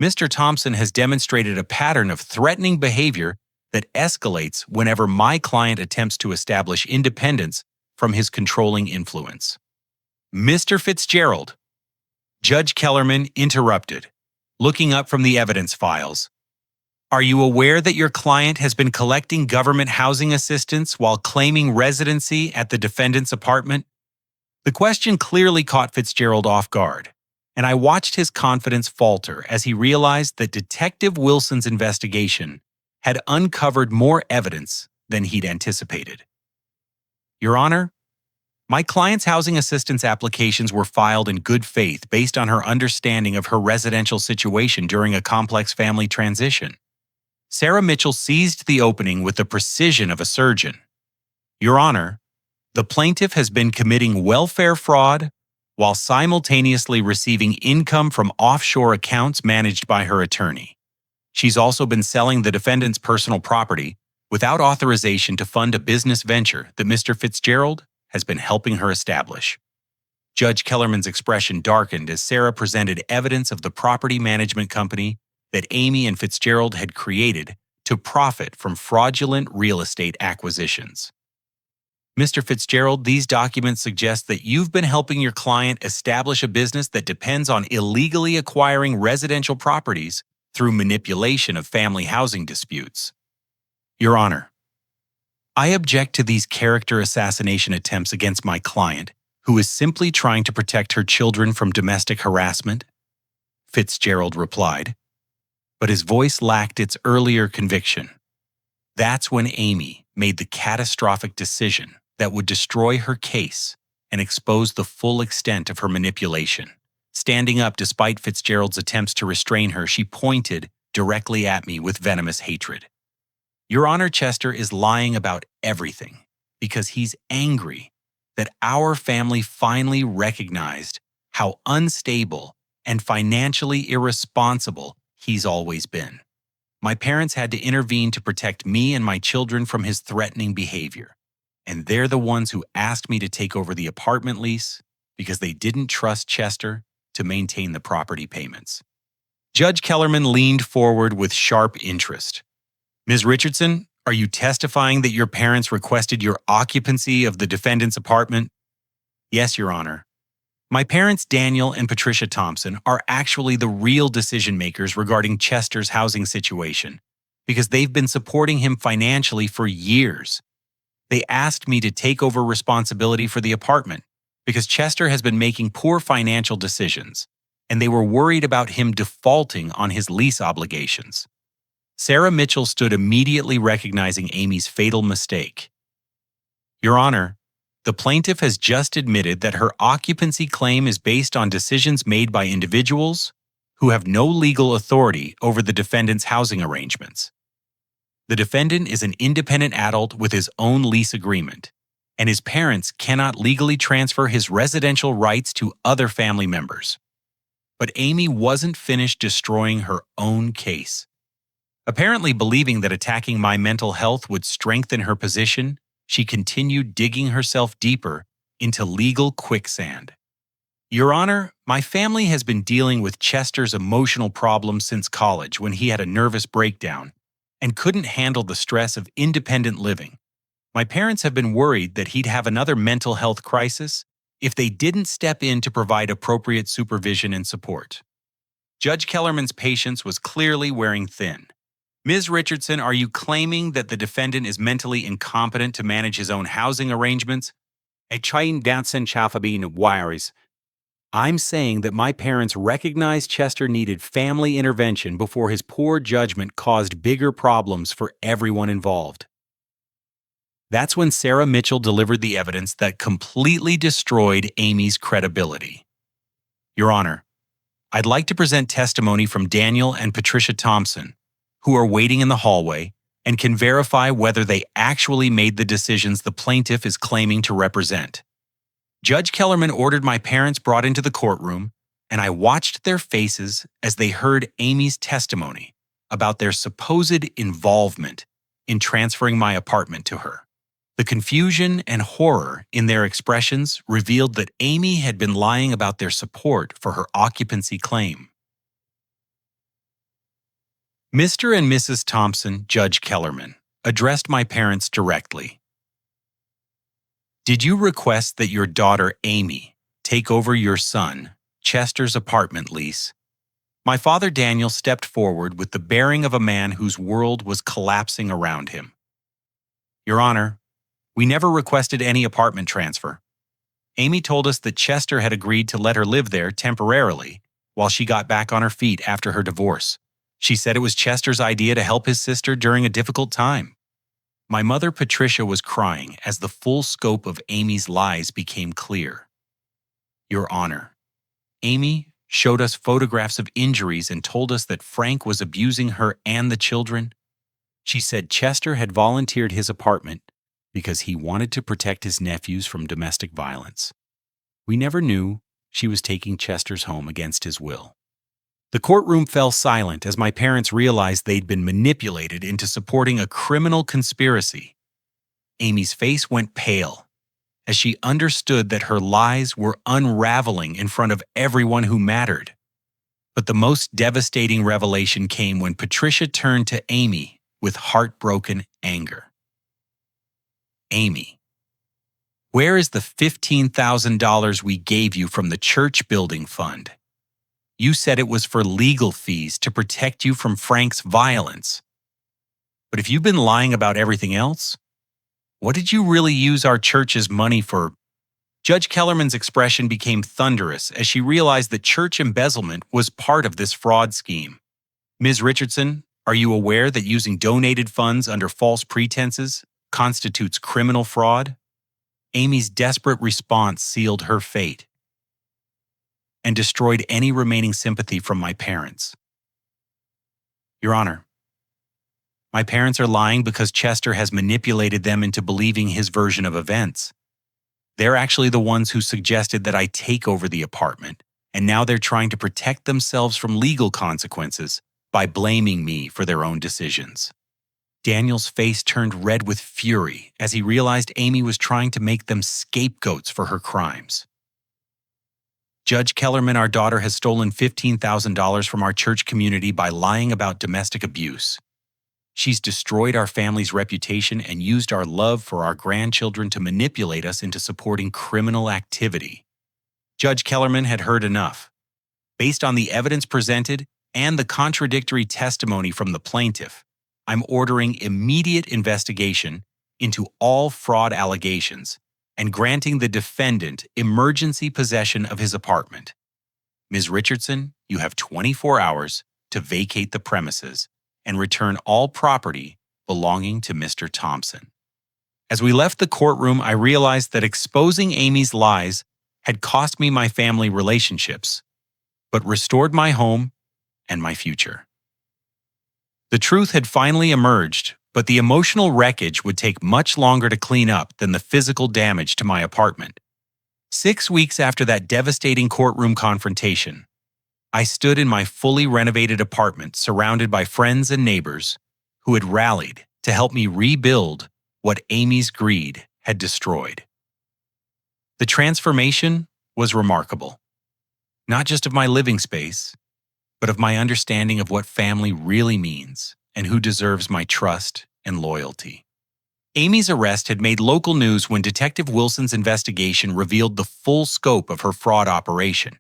Mr. Thompson has demonstrated a pattern of threatening behavior that escalates whenever my client attempts to establish independence from his controlling influence." "Mr. Fitzgerald," Judge Kellerman interrupted, looking up from the evidence files, "are you aware that your client has been collecting government housing assistance while claiming residency at the defendant's apartment?" The question clearly caught Fitzgerald off guard, and I watched his confidence falter as he realized that Detective Wilson's investigation had uncovered more evidence than he'd anticipated. Your Honor, my client's housing assistance applications were filed in good faith based on her understanding of her residential situation during a complex family transition. Sarah Mitchell seized the opening with the precision of a surgeon. Your Honor, the plaintiff has been committing welfare fraud while simultaneously receiving income from offshore accounts managed by her attorney. She's also been selling the defendant's personal property without authorization to fund a business venture that Mr. Fitzgerald has been helping her establish. Judge Kellerman's expression darkened as Sarah presented evidence of the property management company that Amy and Fitzgerald had created to profit from fraudulent real estate acquisitions. Mr. Fitzgerald, these documents suggest that you've been helping your client establish a business that depends on illegally acquiring residential properties through manipulation of family housing disputes. Your Honor, I object to these character assassination attempts against my client, who is simply trying to protect her children from domestic harassment, Fitzgerald replied, but his voice lacked its earlier conviction. That's when Amy made the catastrophic decision that would destroy her case and expose the full extent of her manipulation. Standing up despite Fitzgerald's attempts to restrain her, she pointed directly at me with venomous hatred. Your Honor, Chester is lying about everything because he's angry that our family finally recognized how unstable and financially irresponsible he's always been. My parents had to intervene to protect me and my children from his threatening behavior, and they're the ones who asked me to take over the apartment lease because they didn't trust Chester to maintain the property payments. Judge Kellerman leaned forward with sharp interest. Ms. Richardson, are you testifying that your parents requested your occupancy of the defendant's apartment? Yes, Your Honor. My parents, Daniel and Patricia Thompson, are actually the real decision makers regarding Chester's housing situation because they've been supporting him financially for years. They asked me to take over responsibility for the apartment because Chester has been making poor financial decisions, and they were worried about him defaulting on his lease obligations. Sarah Mitchell stood immediately recognizing Amy's fatal mistake. Your Honor, the plaintiff has just admitted that her occupancy claim is based on decisions made by individuals who have no legal authority over the defendant's housing arrangements. The defendant is an independent adult with his own lease agreement, and his parents cannot legally transfer his residential rights to other family members. But Amy wasn't finished destroying her own case. Apparently believing that attacking my mental health would strengthen her position, she continued digging herself deeper into legal quicksand. Your Honor, my family has been dealing with Chester's emotional problems since college when he had a nervous breakdown and couldn't handle the stress of independent living. My parents have been worried that he'd have another mental health crisis if they didn't step in to provide appropriate supervision and support. Judge Kellerman's patience was clearly wearing thin. Ms. Richardson, are you claiming that the defendant is mentally incompetent to manage his own housing arrangements? I'm saying that my parents recognized Chester needed family intervention before his poor judgment caused bigger problems for everyone involved. That's when Sarah Mitchell delivered the evidence that completely destroyed Amy's credibility. Your Honor, I'd like to present testimony from Daniel and Patricia Thompson, who are waiting in the hallway and can verify whether they actually made the decisions the plaintiff is claiming to represent. Judge Kellerman ordered my parents brought into the courtroom, and I watched their faces as they heard Amy's testimony about their supposed involvement in transferring my apartment to her. The confusion and horror in their expressions revealed that Amy had been lying about their support for her occupancy claim. Mr. and Mrs. Thompson, Judge Kellerman, addressed my parents directly. Did you request that your daughter Amy take over your son, Chester's apartment lease? My father Daniel stepped forward with the bearing of a man whose world was collapsing around him. Your Honor, we never requested any apartment transfer. Amy told us that Chester had agreed to let her live there temporarily while she got back on her feet after her divorce. She said it was Chester's idea to help his sister during a difficult time. My mother, Patricia, was crying as the full scope of Amy's lies became clear. Your Honor, Amy showed us photographs of injuries and told us that Frank was abusing her and the children. She said Chester had volunteered his apartment because he wanted to protect his nephews from domestic violence. We never knew she was taking Chester's home against his will. The courtroom fell silent as my parents realized they'd been manipulated into supporting a criminal conspiracy. Amy's face went pale as she understood that her lies were unraveling in front of everyone who mattered. But the most devastating revelation came when Patricia turned to Amy with heartbroken anger. Amy, where is the $15,000 we gave you from the church building fund? You said it was for legal fees to protect you from Frank's violence. But if you've been lying about everything else, what did you really use our church's money for? Judge Kellerman's expression became thunderous as she realized that church embezzlement was part of this fraud scheme. Ms. Richardson, are you aware that using donated funds under false pretenses constitutes criminal fraud? Amy's desperate response sealed her fate and destroyed any remaining sympathy from my parents. Your Honor, my parents are lying because Chester has manipulated them into believing his version of events. They're actually the ones who suggested that I take over the apartment, and now they're trying to protect themselves from legal consequences by blaming me for their own decisions. Daniel's face turned red with fury as he realized Amy was trying to make them scapegoats for her crimes. Judge Kellerman, our daughter has stolen $15,000 from our church community by lying about domestic abuse. She's destroyed our family's reputation and used our love for our grandchildren to manipulate us into supporting criminal activity. Judge Kellerman had heard enough. Based on the evidence presented and the contradictory testimony from the plaintiff, I'm ordering immediate investigation into all fraud allegations and granting the defendant emergency possession of his apartment. Ms. Richardson, you have 24 hours to vacate the premises and return all property belonging to Mr. Thompson. As we left the courtroom, I realized that exposing Amy's lies had cost me my family relationships, but restored my home and my future. The truth had finally emerged, but the emotional wreckage would take much longer to clean up than the physical damage to my apartment. 6 weeks after that devastating courtroom confrontation, I stood in my fully renovated apartment surrounded by friends and neighbors who had rallied to help me rebuild what Amy's greed had destroyed. The transformation was remarkable, not just of my living space, but of my understanding of what family really means and who deserves my trust and loyalty. Amy's arrest had made local news when Detective Wilson's investigation revealed the full scope of her fraud operation.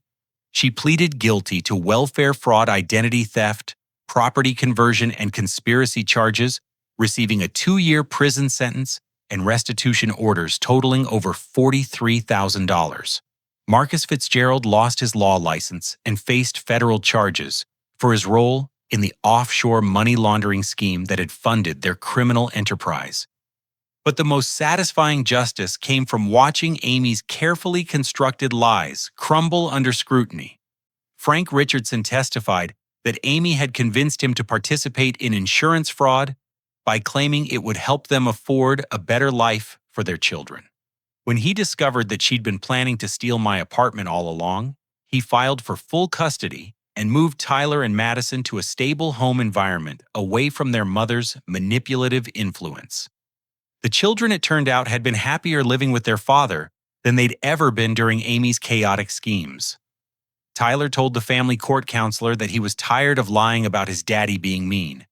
She pleaded guilty to welfare fraud, identity theft, property conversion, and conspiracy charges, receiving a 2-year prison sentence and restitution orders totaling over $43,000. Marcus Fitzgerald lost his law license and faced federal charges for his role in the offshore money laundering scheme that had funded their criminal enterprise. But the most satisfying justice came from watching Amy's carefully constructed lies crumble under scrutiny. Frank Richardson testified that Amy had convinced him to participate in insurance fraud by claiming it would help them afford a better life for their children. When he discovered that she'd been planning to steal my apartment all along, he filed for full custody and moved Tyler and Madison to a stable home environment away from their mother's manipulative influence. The children, it turned out, had been happier living with their father than they'd ever been during Amy's chaotic schemes. Tyler told the family court counselor that he was tired of lying about his daddy being mean,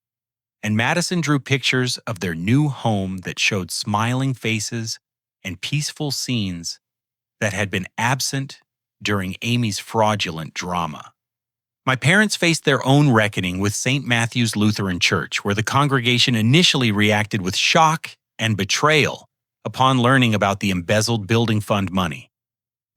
and Madison drew pictures of their new home that showed smiling faces and peaceful scenes that had been absent during Amy's fraudulent drama. My parents faced their own reckoning with St. Matthew's Lutheran Church, where the congregation initially reacted with shock and betrayal upon learning about the embezzled building fund money.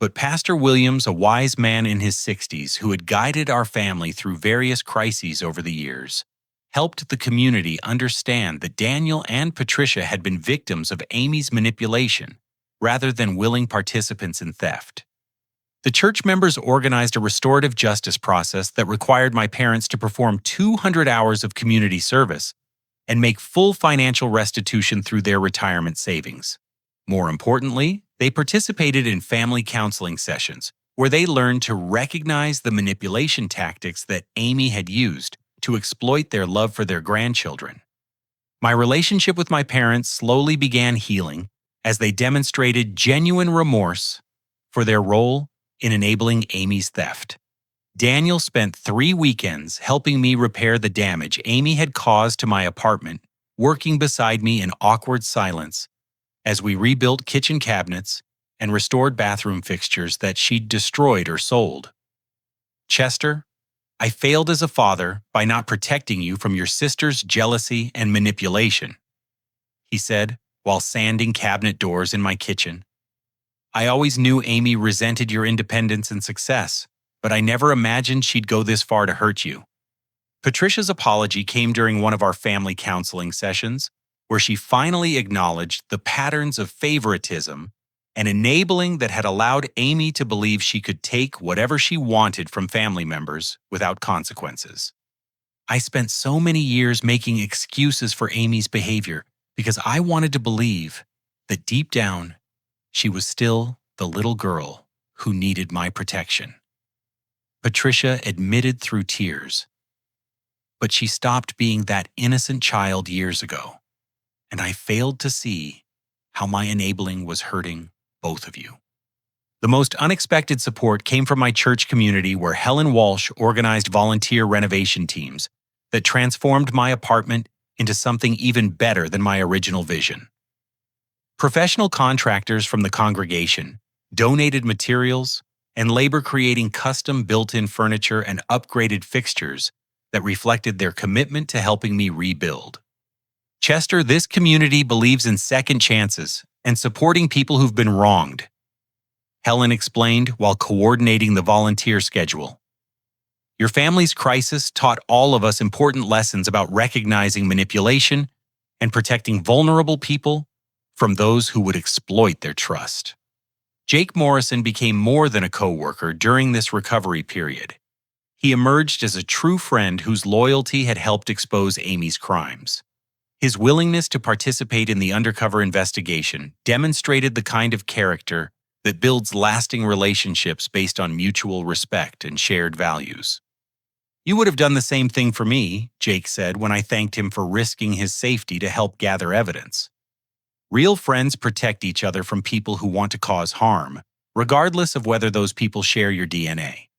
But Pastor Williams, a wise man in his 60s who had guided our family through various crises over the years, helped the community understand that Daniel and Patricia had been victims of Amy's manipulation rather than willing participants in theft. The church members organized a restorative justice process that required my parents to perform 200 hours of community service and make full financial restitution through their retirement savings. More importantly, they participated in family counseling sessions where they learned to recognize the manipulation tactics that Amy had used to exploit their love for their grandchildren. My relationship with my parents slowly began healing as they demonstrated genuine remorse for their role in enabling Amy's theft. Daniel spent 3 weekends helping me repair the damage Amy had caused to my apartment, working beside me in awkward silence as we rebuilt kitchen cabinets and restored bathroom fixtures that she'd destroyed or sold. Chester, I failed as a father by not protecting you from your sister's jealousy and manipulation, he said while sanding cabinet doors in my kitchen. I always knew Amy resented your independence and success, but I never imagined she'd go this far to hurt you. Patricia's apology came during one of our family counseling sessions, where she finally acknowledged the patterns of favoritism and enabling that had allowed Amy to believe she could take whatever she wanted from family members without consequences. I spent so many years making excuses for Amy's behavior because I wanted to believe that deep down, she was still the little girl who needed my protection. Patricia admitted through tears, but she stopped being that innocent child years ago, and I failed to see how my enabling was hurting both of you. The most unexpected support came from my church community, where Helen Walsh organized volunteer renovation teams that transformed my apartment into something even better than my original vision. Professional contractors from the congregation donated materials and labor creating custom built-in furniture and upgraded fixtures that reflected their commitment to helping me rebuild. Chester, this community believes in second chances and supporting people who've been wronged, Helen explained while coordinating the volunteer schedule. Your family's crisis taught all of us important lessons about recognizing manipulation and protecting vulnerable people from those who would exploit their trust. Jake Morrison became more than a co-worker during this recovery period. He emerged as a true friend whose loyalty had helped expose Amy's crimes. His willingness to participate in the undercover investigation demonstrated the kind of character that builds lasting relationships based on mutual respect and shared values. You would have done the same thing for me, Jake said when I thanked him for risking his safety to help gather evidence. Real friends protect each other from people who want to cause harm, regardless of whether those people share your DNA.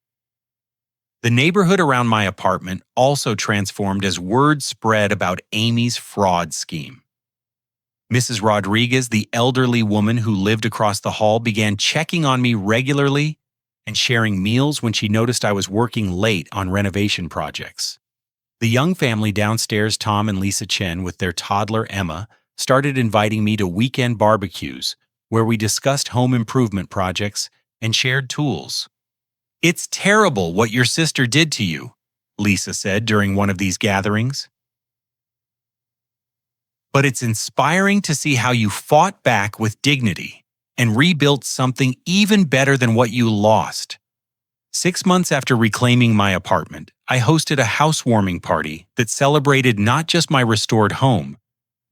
The neighborhood around my apartment also transformed as word spread about Amy's fraud scheme. Mrs. Rodriguez, the elderly woman who lived across the hall, began checking on me regularly and sharing meals when she noticed I was working late on renovation projects. The young family downstairs, Tom and Lisa Chen, with their toddler Emma, started inviting me to weekend barbecues where we discussed home improvement projects and shared tools. It's terrible what your sister did to you, Lisa said during one of these gatherings. But it's inspiring to see how you fought back with dignity and rebuilt something even better than what you lost. 6 months after reclaiming my apartment, I hosted a housewarming party that celebrated not just my restored home,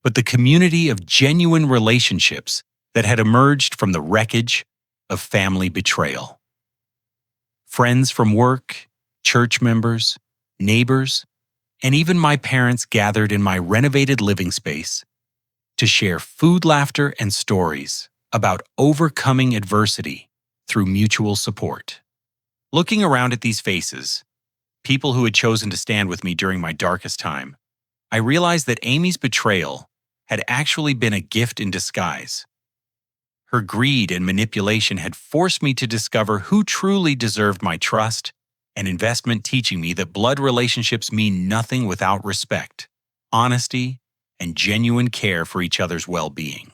but the community of genuine relationships that had emerged from the wreckage of family betrayal. Friends from work, church members, neighbors, and even my parents gathered in my renovated living space to share food, laughter, and stories about overcoming adversity through mutual support. Looking around at these faces, people who had chosen to stand with me during my darkest time, I realized that Amy's betrayal had actually been a gift in disguise. Her greed and manipulation had forced me to discover who truly deserved my trust and investment, teaching me that blood relationships mean nothing without respect, honesty, and genuine care for each other's well-being.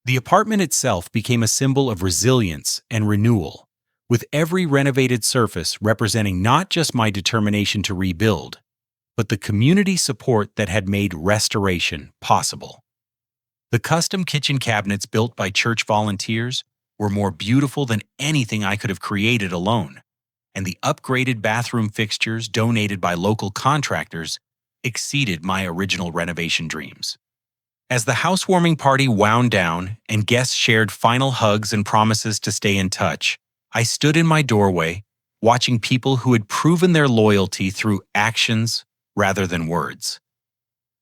The apartment itself became a symbol of resilience and renewal, with every renovated surface representing not just my determination to rebuild, but the community support that had made restoration possible. The custom kitchen cabinets built by church volunteers were more beautiful than anything I could have created alone, and the upgraded bathroom fixtures donated by local contractors exceeded my original renovation dreams. As the housewarming party wound down and guests shared final hugs and promises to stay in touch, I stood in my doorway, watching people who had proven their loyalty through actions rather than words.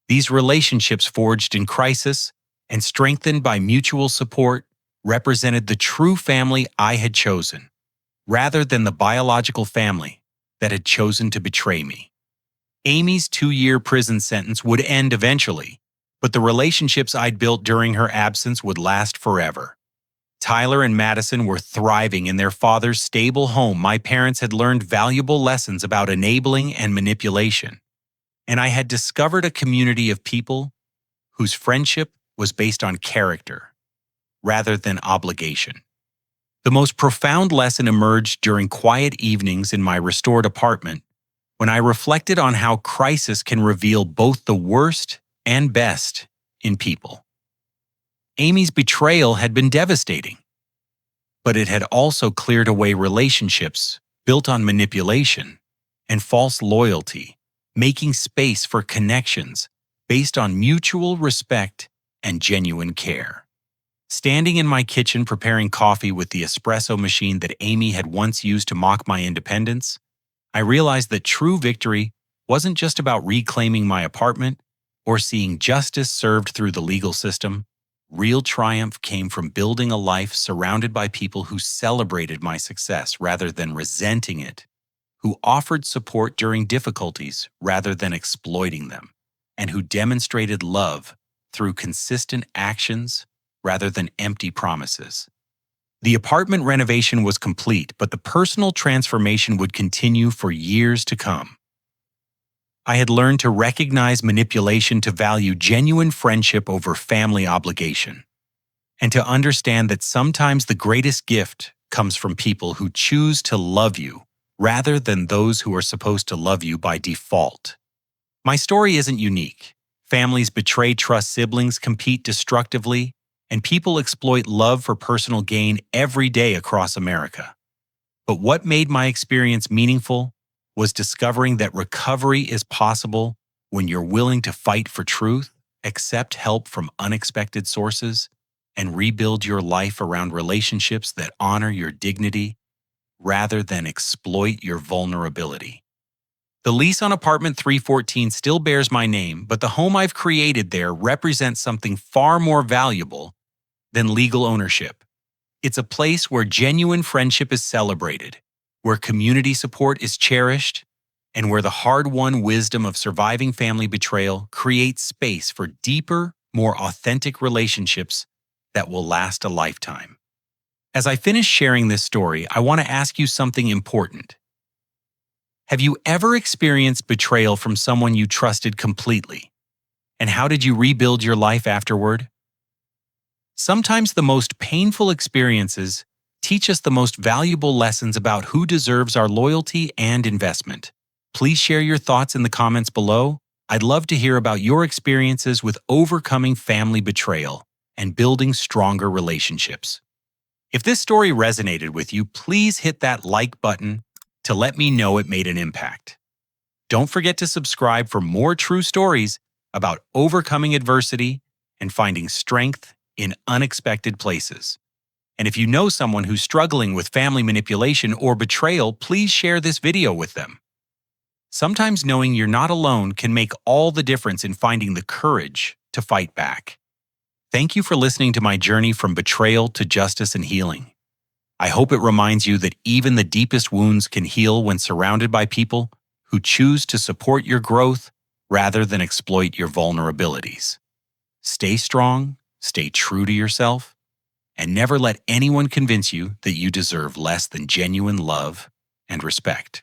These relationships forged in crisis and strengthened by mutual support represented the true family I had chosen, rather than the biological family that had chosen to betray me. Amy's 2-year prison sentence would end eventually, but the relationships I'd built during her absence would last forever. Tyler and Madison were thriving in their father's stable home. My parents had learned valuable lessons about enabling and manipulation, and I had discovered a community of people whose friendship was based on character rather than obligation. The most profound lesson emerged during quiet evenings in my restored apartment when I reflected on how crisis can reveal both the worst and best in people. Amy's betrayal had been devastating, but it had also cleared away relationships built on manipulation and false loyalty, making space for connections based on mutual respect and genuine care. Standing in my kitchen preparing coffee with the espresso machine that Amy had once used to mock my independence, I realized that true victory wasn't just about reclaiming my apartment or seeing justice served through the legal system. Real triumph came from building a life surrounded by people who celebrated my success rather than resenting it, who offered support during difficulties rather than exploiting them, and who demonstrated love through consistent actions rather than empty promises. The apartment renovation was complete, but the personal transformation would continue for years to come. I had learned to recognize manipulation, to value genuine friendship over family obligation, and to understand that sometimes the greatest gift comes from people who choose to love you rather than those who are supposed to love you by default. My story isn't unique. Families betray trust, siblings compete destructively, and people exploit love for personal gain every day across America. But what made my experience meaningful was discovering that recovery is possible when you're willing to fight for truth, accept help from unexpected sources, and rebuild your life around relationships that honor your dignity rather than exploit your vulnerability. The lease on apartment 314 still bears my name, but the home I've created there represents something far more valuable than legal ownership. It's a place where genuine friendship is celebrated, where community support is cherished, and where the hard-won wisdom of surviving family betrayal creates space for deeper, more authentic relationships that will last a lifetime. As I finish sharing this story, I want to ask you something important. Have you ever experienced betrayal from someone you trusted completely? And how did you rebuild your life afterward? Sometimes the most painful experiences teach us the most valuable lessons about who deserves our loyalty and investment. Please share your thoughts in the comments below. I'd love to hear about your experiences with overcoming family betrayal and building stronger relationships. If this story resonated with you, please hit that like button to let me know it made an impact. Don't forget to subscribe for more true stories about overcoming adversity and finding strength in unexpected places. And if you know someone who's struggling with family manipulation or betrayal, please share this video with them. Sometimes knowing you're not alone can make all the difference in finding the courage to fight back. Thank you for listening to my journey from betrayal to justice and healing. I hope it reminds you that even the deepest wounds can heal when surrounded by people who choose to support your growth rather than exploit your vulnerabilities. Stay strong, stay true to yourself, and never let anyone convince you that you deserve less than genuine love and respect.